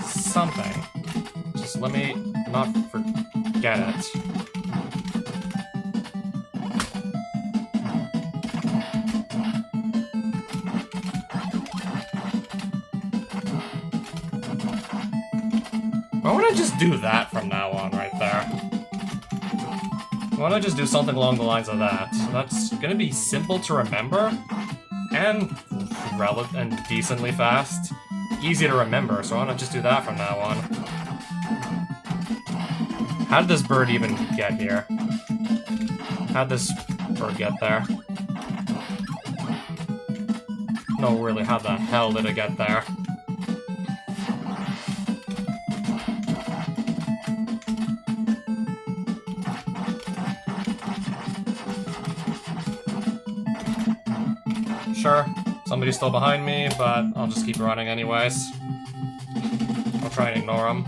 something. Just let me not forget it. Why don't I just do that from now on, right there? Why don't I just do something along the lines of that? That's gonna be simple to remember, and decently fast. Easy to remember, so why don't I just do that from now on? How did this bird even get here? How'd this bird get there? No, really, how the hell did it get there? Sure, somebody's still behind me, but I'll just keep running anyways. I'll try and ignore him.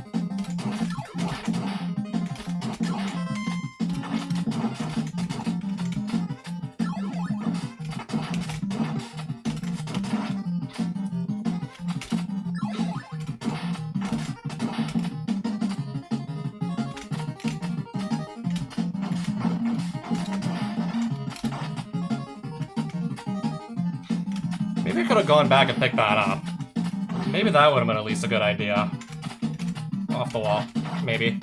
Maybe I could have gone back and picked that up. Maybe that would have been at least a good idea. Off the wall. Maybe.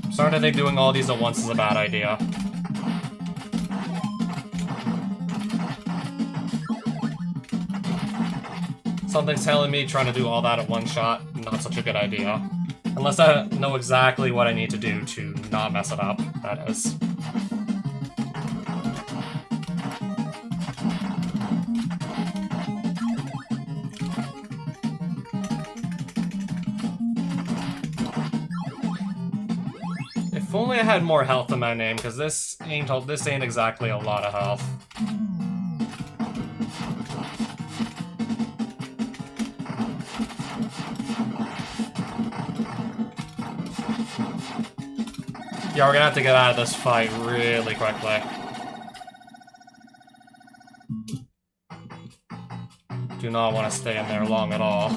I'm starting to think doing all these at once is a bad idea. Something's telling me trying to do all that at one shot, not such a good idea. Unless I know exactly what I need to do to not mess it up, that is. If only I had more health in my name, because this ain't exactly a lot of health. Yeah, we're gonna have to get out of this fight really quickly. Do not want to stay in there long at all.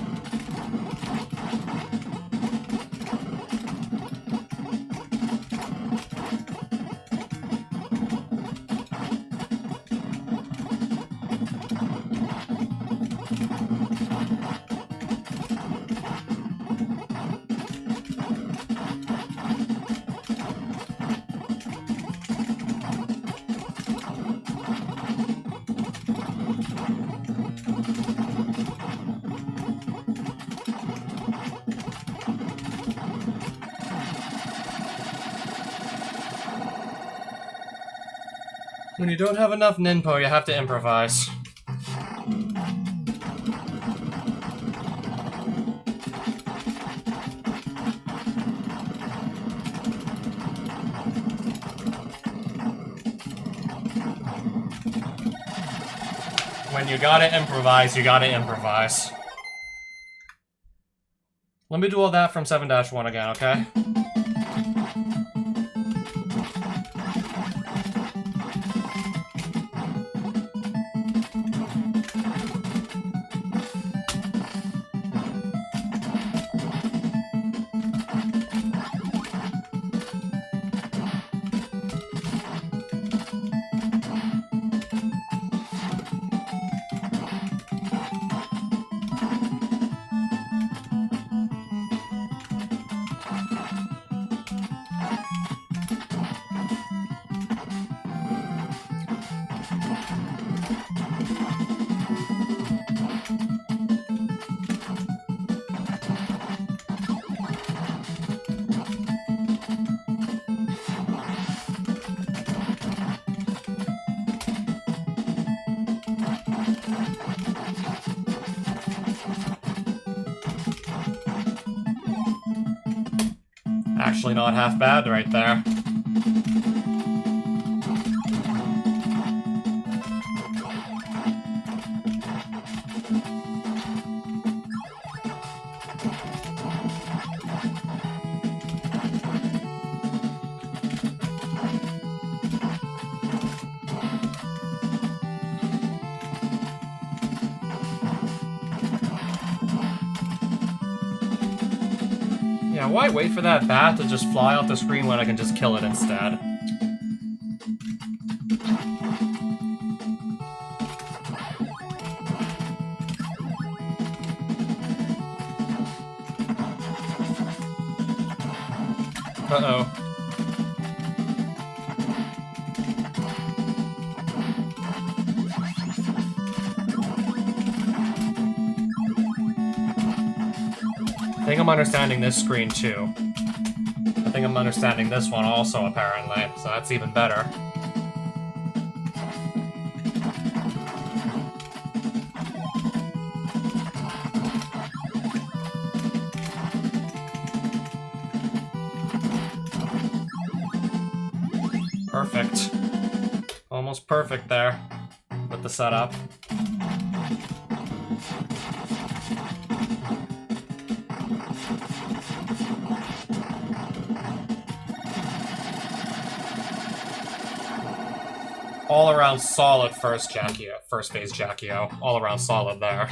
When you don't have enough ninpo, you have to improvise. When you gotta improvise, you gotta improvise. Let me do all that from 7-1 again, okay? Actually not half bad right there. Yeah, Yeah, why wait for that bat to just fly off the screen when I can just kill it instead? Uh-oh. I think I'm understanding this screen too. I think I'm understanding this one also, apparently, so that's even better. Perfect. Almost perfect there with the setup. All around solid first phase Jackie-O. All around solid there.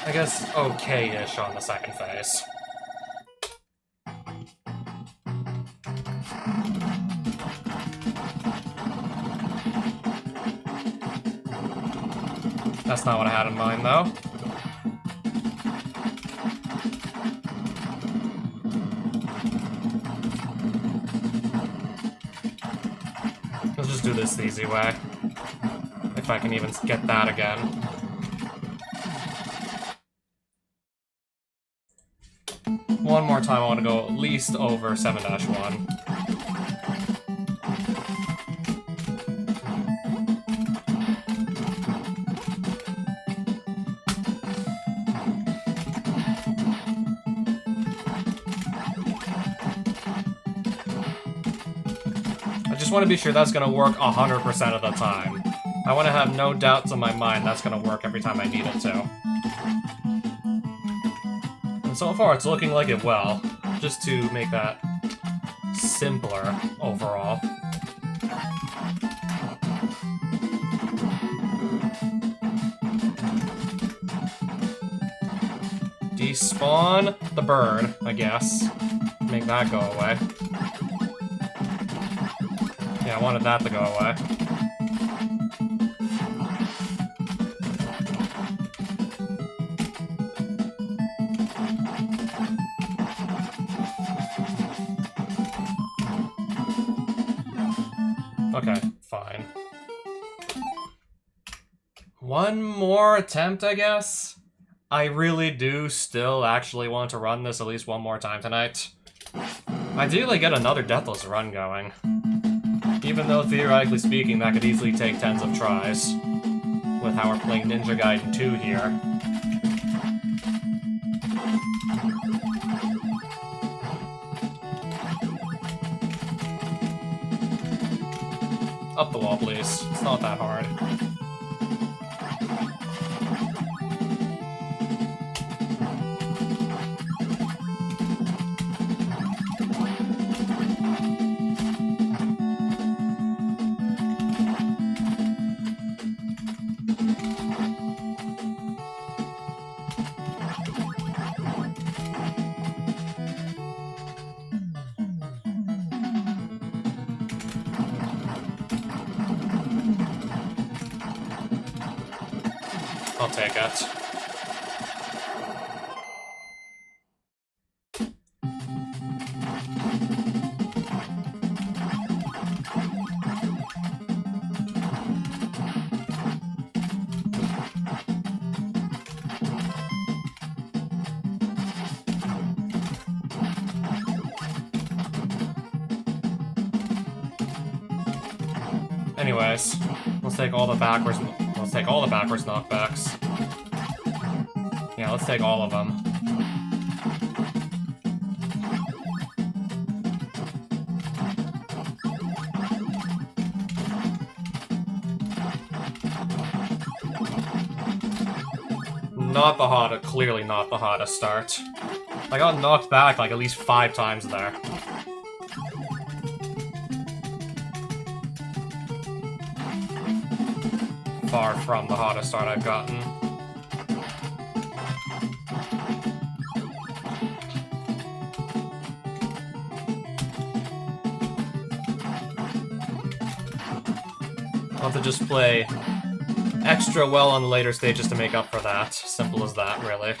I guess okay-ish on the second phase. That's not what I had in mind, though. Let's just do this the easy way. If I can even get that again. One more time, I want to go at least over 7-1. I just want to be sure that's going to work 100% of the time. I want to have no doubts in my mind that's going to work every time I need it to. And so far, it's looking like it will, just to make that simpler overall. Despawn the bird, I guess. Make that go away. Yeah, I wanted that to go away. Okay, fine. One more attempt, I guess? I really do still actually want to run this at least one more time tonight. Ideally get another Deathless run going. Even though, theoretically speaking, that could easily take tens of tries. With how we're playing Ninja Gaiden 2 here. Up the wall, please. It's not that hard. I'll take it. Anyways, let's take all the backwards knockbacks. Yeah, let's take all of them. Not the hottest, clearly not the hottest start. I got knocked back like at least 5 times there. far from the hottest start I've gotten. I'll have to just play extra well on the later stages to make up for that. Simple as that, really.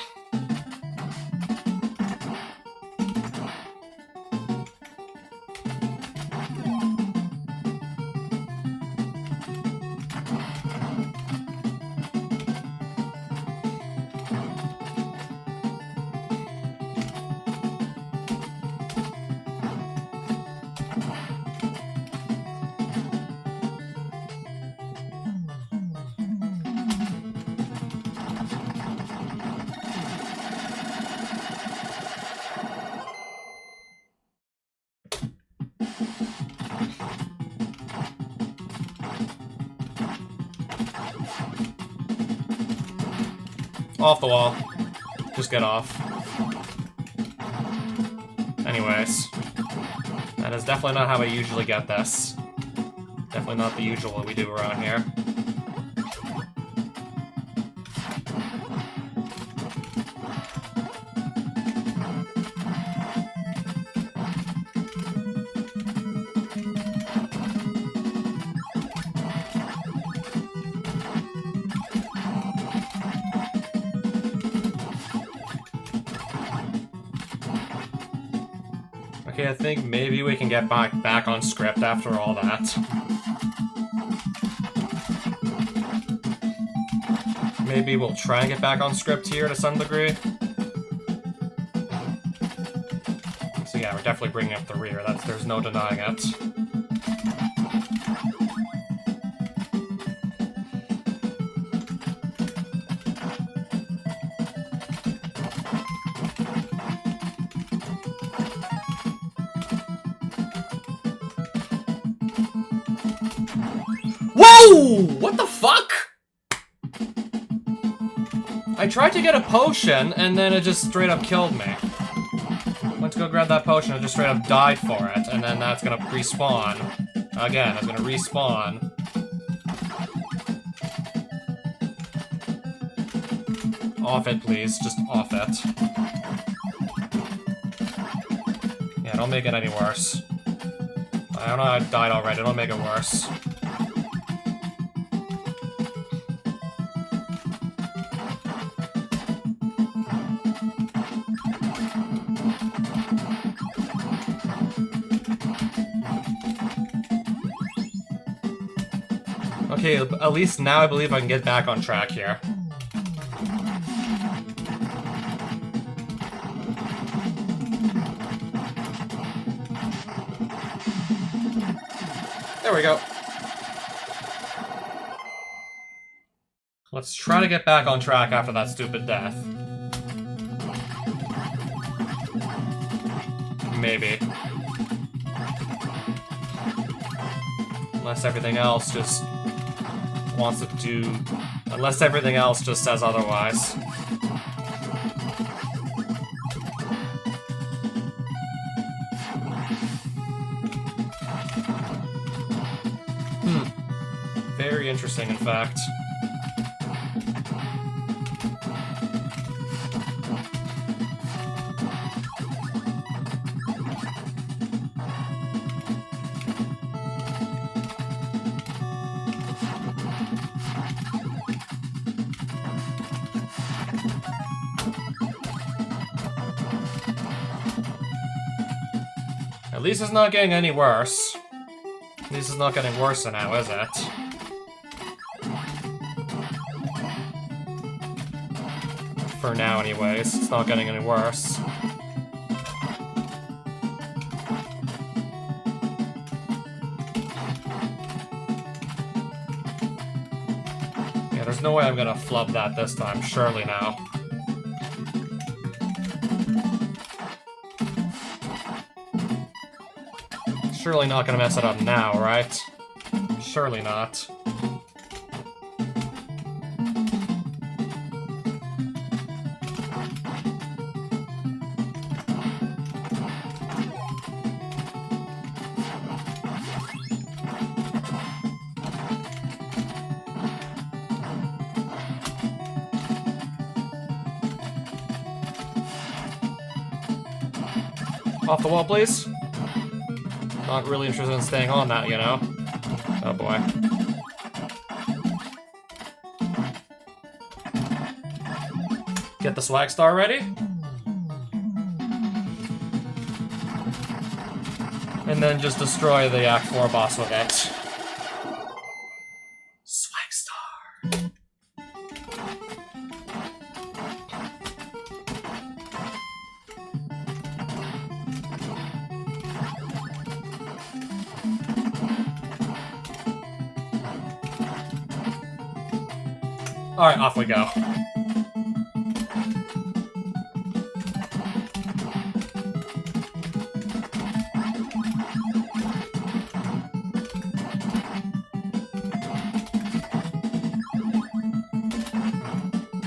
Off the wall. Just get off. Anyways. That is definitely not how I usually get this. Definitely not the usual we do around here. Okay, I think maybe we can get back on script after all that. Maybe we'll try and get back on script here to some degree. So yeah, we're definitely bringing up the rear. There's no denying it. Whoa! What the fuck? I tried to get a potion, and then it just straight up killed me. Went to go grab that potion, it just straight up died for it, and then that's gonna respawn. Again, it's gonna respawn. Off it, please. Just off it. Yeah, don't make it any worse. I don't know, I died already, don't make it worse. Okay, at least now I believe I can get back on track here. There we go. Let's try to get back on track after that stupid death. Maybe. Unless everything else just wants to do... Unless everything else just says otherwise. Very interesting, in fact. At least it's not getting any worse. At least it's not getting worse now, is it? For now, anyways. It's not getting any worse. Yeah, there's no way I'm gonna flub that this time. Surely now. Surely not gonna mess it up now, right? Surely not. Off the wall, please. Not really interested in staying on that, you know? Oh boy. Get the swag star ready. And then just destroy the Act 4 boss with it. Swag star. Alright, off we go.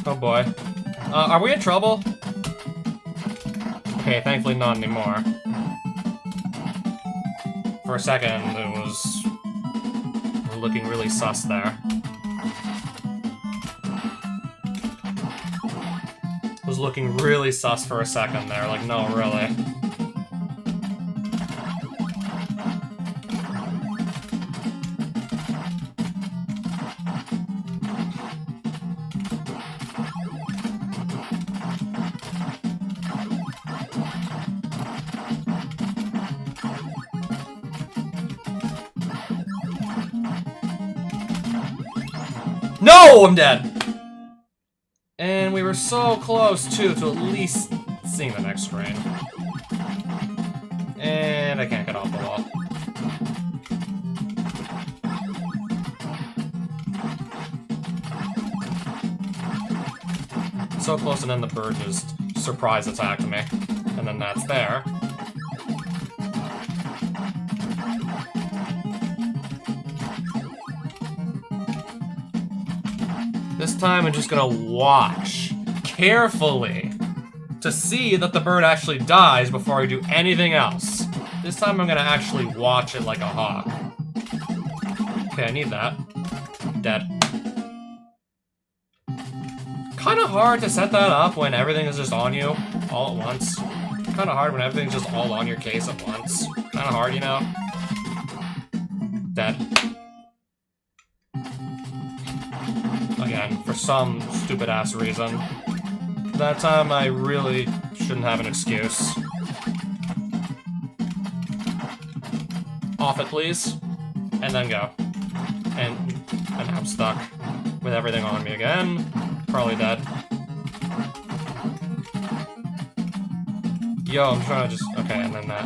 Oh boy. Are we in trouble? Okay, thankfully not anymore. For a second, it was looking really sus there. It was looking really sus for a second there, like, no, really. No! I'm dead! And we were so close, too, to at least seeing the next screen. And I can't get off the wall. So close, and then the bird just surprise attacked me. And then that's there. This time I'm just gonna watch carefully to see that the bird actually dies before I do anything else. This time I'm gonna actually watch it like a hawk. Okay, I need that. Dead. Kinda hard to set that up when everything is just on you all at once. Kinda hard when everything's just all on your case at once. Kinda hard, you know? Dead. Again, for some stupid-ass reason. That time, I really shouldn't have an excuse. Off it, please. And then go. And I'm stuck with everything on me again. Probably dead. Yo, I'm trying to just... Okay, and then that.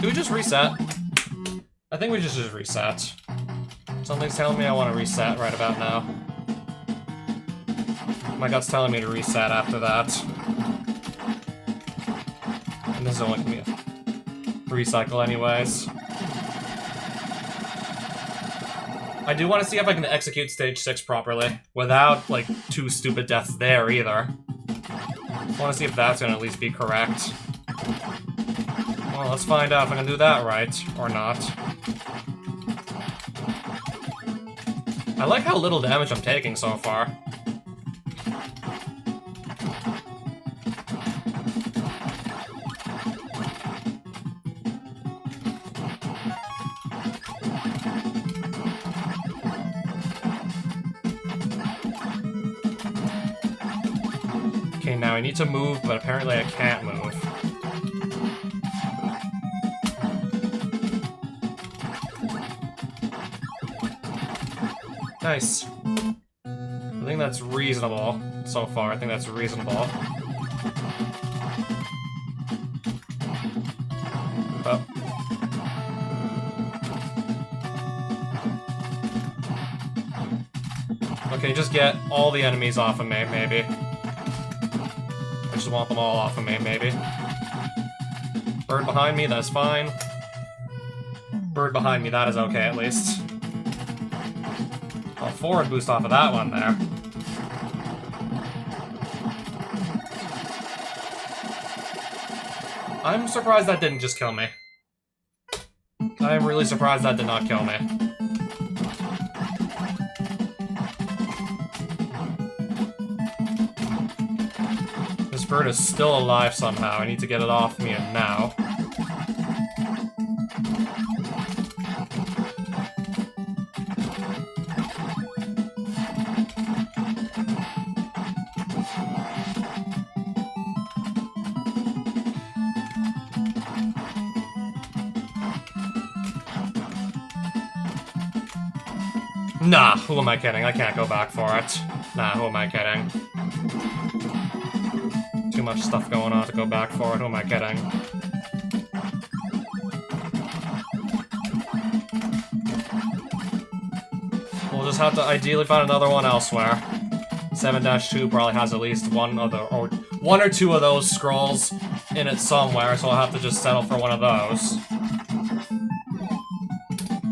Do we just reset? I think we just reset. Something's telling me I want to reset right about now. My gut's telling me to reset after that. And this is only gonna be a recycle anyways. I do want to see if I can execute stage 6 properly, without, like, 2 stupid deaths there either. I want to see if that's gonna at least be correct. Well, let's find out if I can do that right, or not. I like how little damage I'm taking so far. Okay, now I need to move, but apparently I can't move. Nice. I think that's reasonable so far. I think that's reasonable. Oh. Okay, just get all the enemies off of me, maybe. I just want them all off of me, maybe. Bird behind me, that's fine. Bird behind me, that is okay, at least. A forward boost off of that one there. I'm surprised that didn't just kill me. I am really surprised that did not kill me. This bird is still alive somehow. I need to get it off me and now. Nah, who am I kidding? I can't go back for it. Nah, who am I kidding? Too much stuff going on to go back for it, who am I kidding? We'll just have to ideally find another one elsewhere. 7-2 probably has at least one or two of those scrolls in it somewhere, so I'll have to just settle for one of those.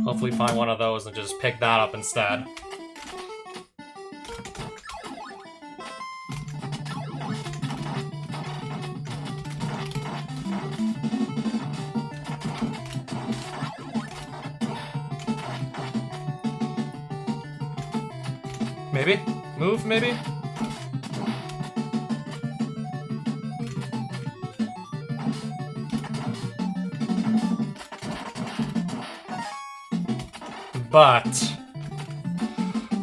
Hopefully find one of those and just pick that up instead. Maybe? Move, maybe? But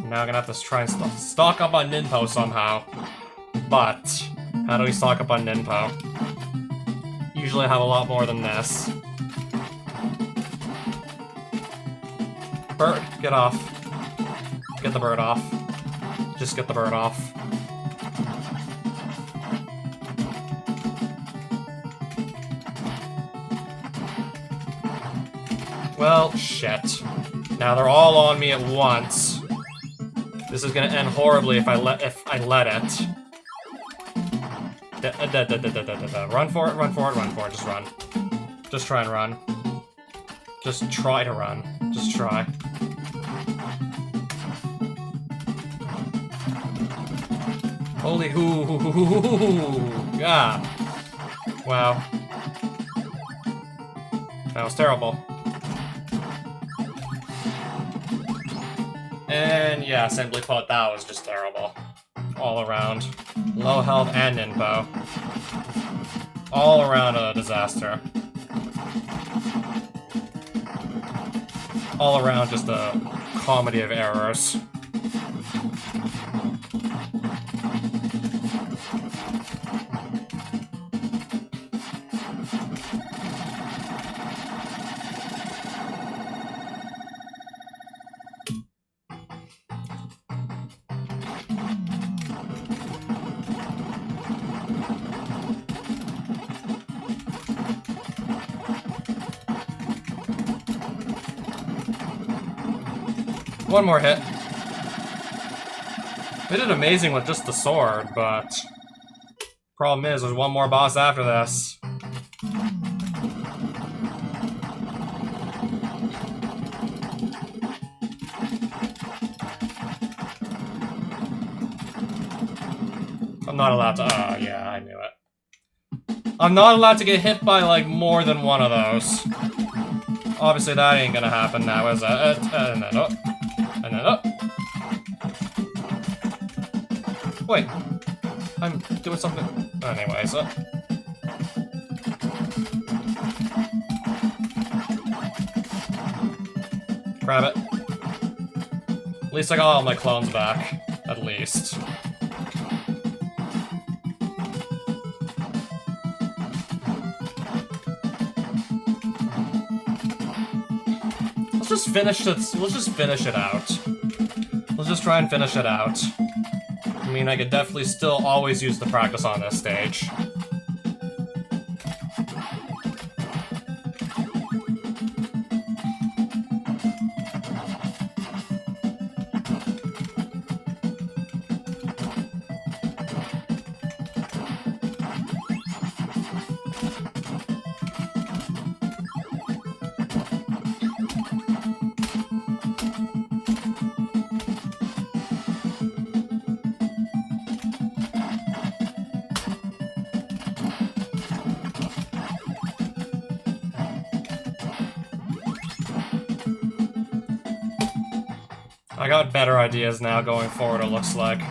now I'm gonna have to try and stock up on Ninpo somehow. But how do we stock up on Ninpo? Usually I have a lot more than this. Bird, get off. Get the bird off. Just get the bird off. Well, shit. Now they're all on me at once. This is gonna end horribly if I let it. Run for it, run for it, run for it, just run. Just try and run. Just try to run. Just try. Holy hoo! Yeah. Wow. That was terrible. And yeah, simply put, that was just terrible. All around. Low health and info. All around a disaster. All around just a comedy of errors. One more hit. They did amazing with just the sword, but problem is there's one more boss after this. I'm not allowed to. Oh, yeah, I knew it. I'm not allowed to get hit by like more than one of those. Obviously, that ain't gonna happen now, is it? And then up. And then up. Wait. I'm doing something. Anyways, up. Grab it. At least I got all my clones back. At least. Let's just finish it out. Let's just try and finish it out. I mean, I could definitely still always use the practice on this stage. I got better ideas now going forward, it looks like.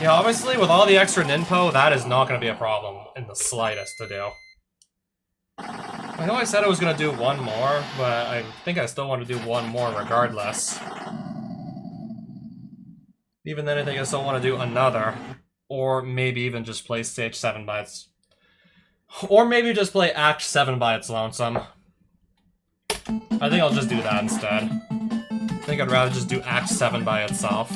Yeah, obviously, with all the extra ninpo, that is not going to be a problem in the slightest to do. I know I said I was going to do one more, but I think I still want to do one more regardless. Even then, I think I still want to do another. Or maybe even just play stage 7 by its... Or maybe just play Act 7 by its lonesome. I think I'll just do that instead. I think I'd rather just do Act 7 by itself.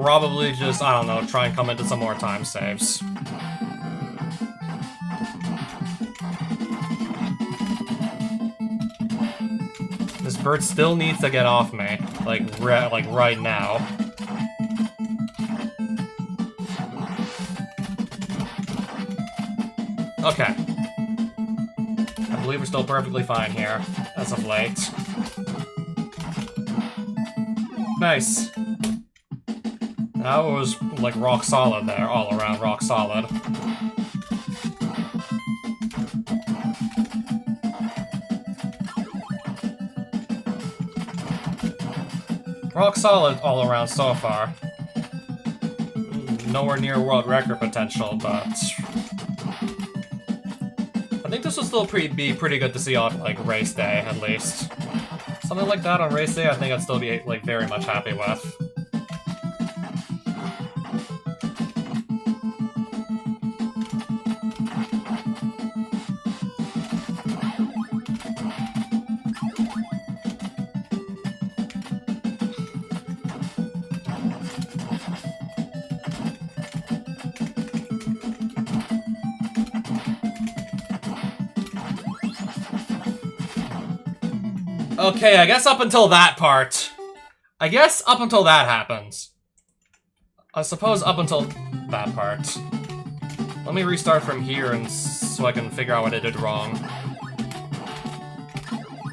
Probably just, I don't know, try and come into some more time saves. This bird still needs to get off me, like right now. Okay. I believe we're still perfectly fine here, as of late. Nice. That was, like, rock solid there, all around rock solid. Rock solid all around so far. Nowhere near world record potential, but... I think this will still be pretty good to see on, like, race day, at least. Something like that on race day, I think I'd still be, like, very much happy with. Okay, I guess up until that part. I guess up until that happens. I suppose up until that part. Let me restart from here and so I can figure out what I did wrong.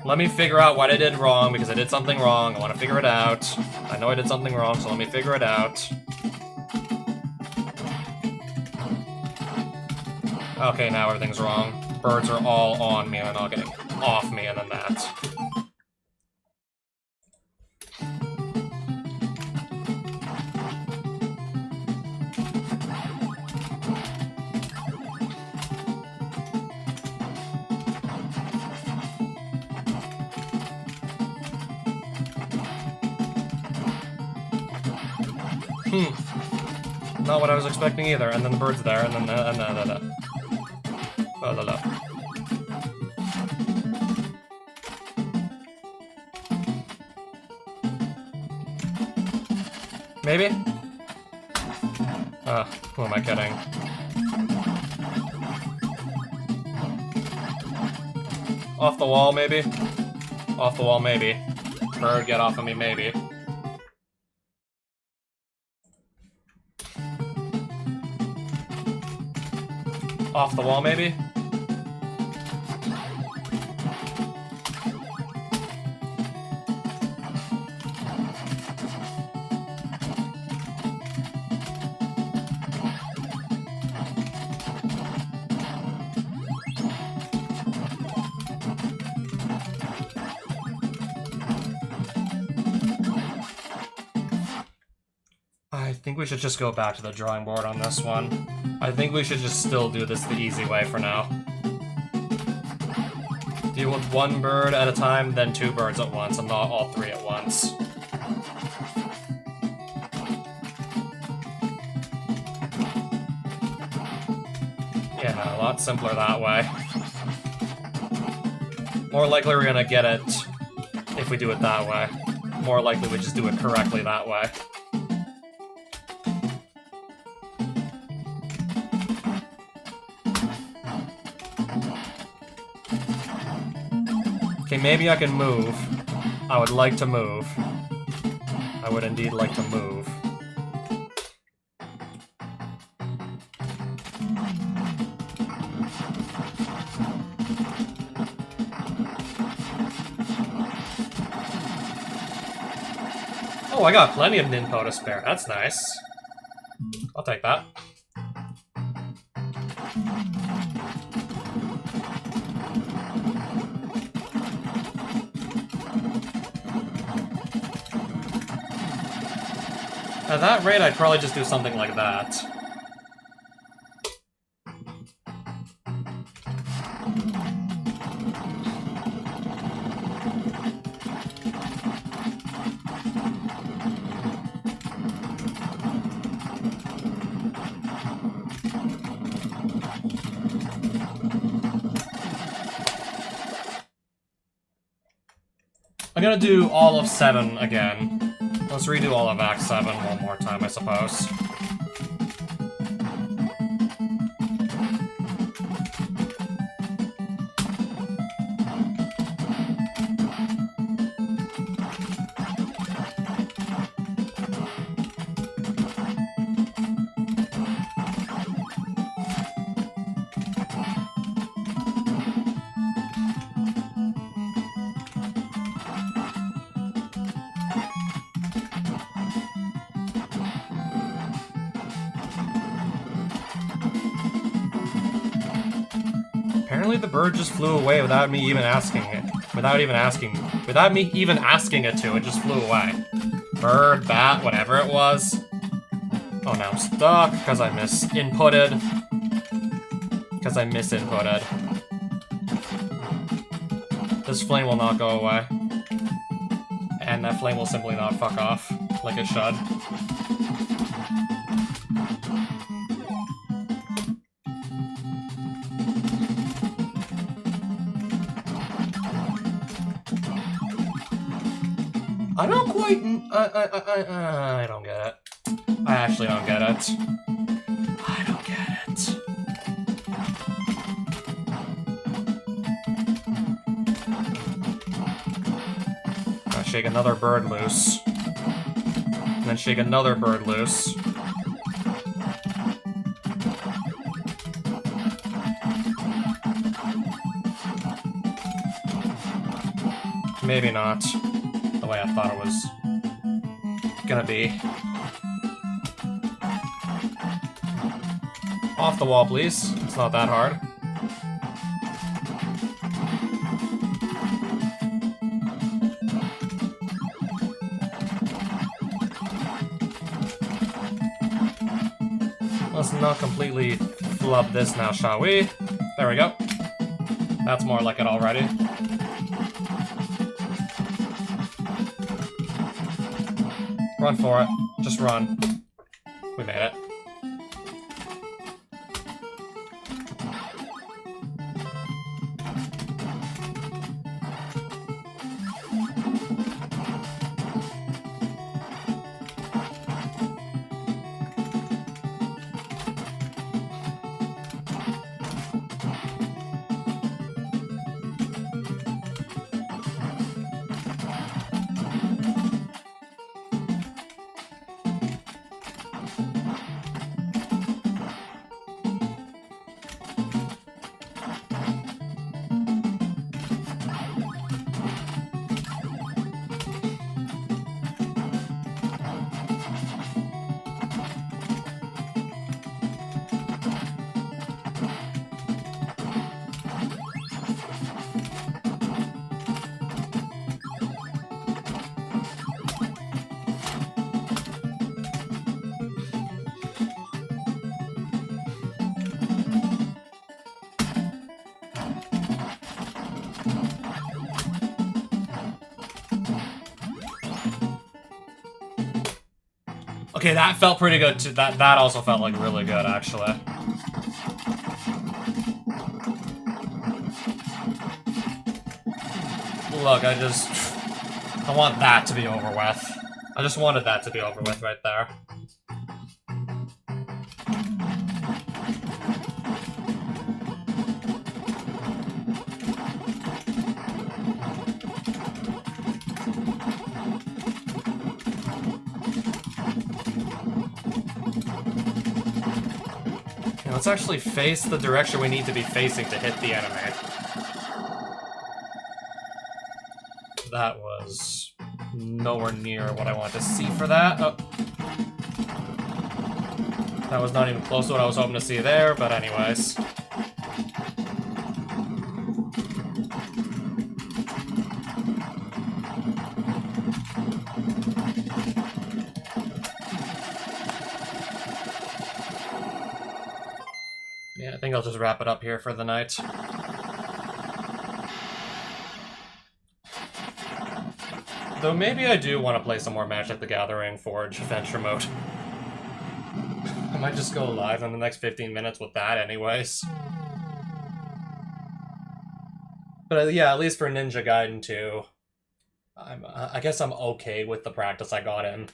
Let me figure out what I did wrong, because I did something wrong. I want to figure it out. I know I did something wrong, so let me figure it out. Okay, now everything's wrong. Birds are all on me, and they're not getting off me, and then that. Not what I was expecting either, and then the bird's there, and then Maybe? Who am I kidding? Off the wall, maybe? Off the wall, maybe. Bird, get off of me, maybe. Off the wall, maybe? I think we should just go back to the drawing board on this one. I think we should just still do this the easy way for now. Deal with one bird at a time, then two birds at once, and not all three at once. Yeah, a lot simpler that way. More likely we're gonna get it if we do it that way. More likely we just do it correctly that way. Okay, maybe I can move. I would like to move. I would indeed like to move. Oh, I got plenty of ninpo to spare. That's nice. I'll take that. At that rate, I'd probably just do something like that. I'm gonna do all of 7 again. Let's redo all of Act 7 one more time, I suppose. Apparently the bird just flew away without me even asking it. Without me even asking it to, it just flew away. Bird, bat, whatever it was. Oh, now I'm stuck because I misinputted. This flame will not go away. And that flame will simply not fuck off like it should. I don't quite... I don't get it. I actually don't get it. I don't get it. Gotta shake another bird loose. And then shake another bird loose. Maybe not. The way I thought it was gonna be. Off the wall, please. It's not that hard. Let's not completely flub this now, shall we? There we go. That's more like it already. Run for it. Just run. We made it. Okay, that felt pretty good too. That also felt like really good, actually. Look, I want that to be over with. I just wanted that to be over with right there. Let's actually face the direction we need to be facing to hit the enemy. That was nowhere near what I want to see for that. Oh. That was not even close to what I was hoping to see there, but anyways. Yeah, I think I'll just wrap it up here for the night. Though maybe I do want to play some more Magic the Gathering Forge Adventure Mode. I might just go live in the next 15 minutes with that anyways. But yeah, at least for Ninja Gaiden 2, I guess I'm okay with the practice I got in.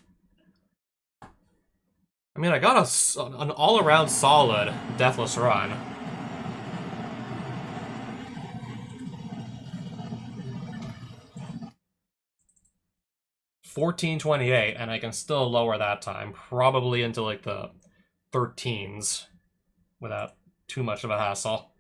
I mean, I got an all-around solid Deathless run. $14.28, and I can still lower that time, probably into like the 13s, without too much of a hassle.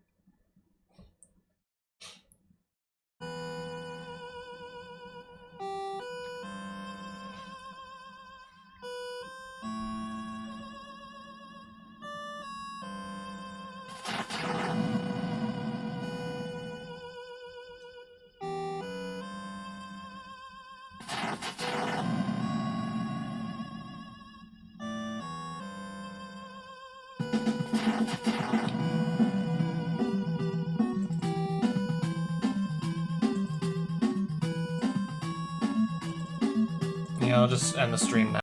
Yeah, I'll just end the stream now.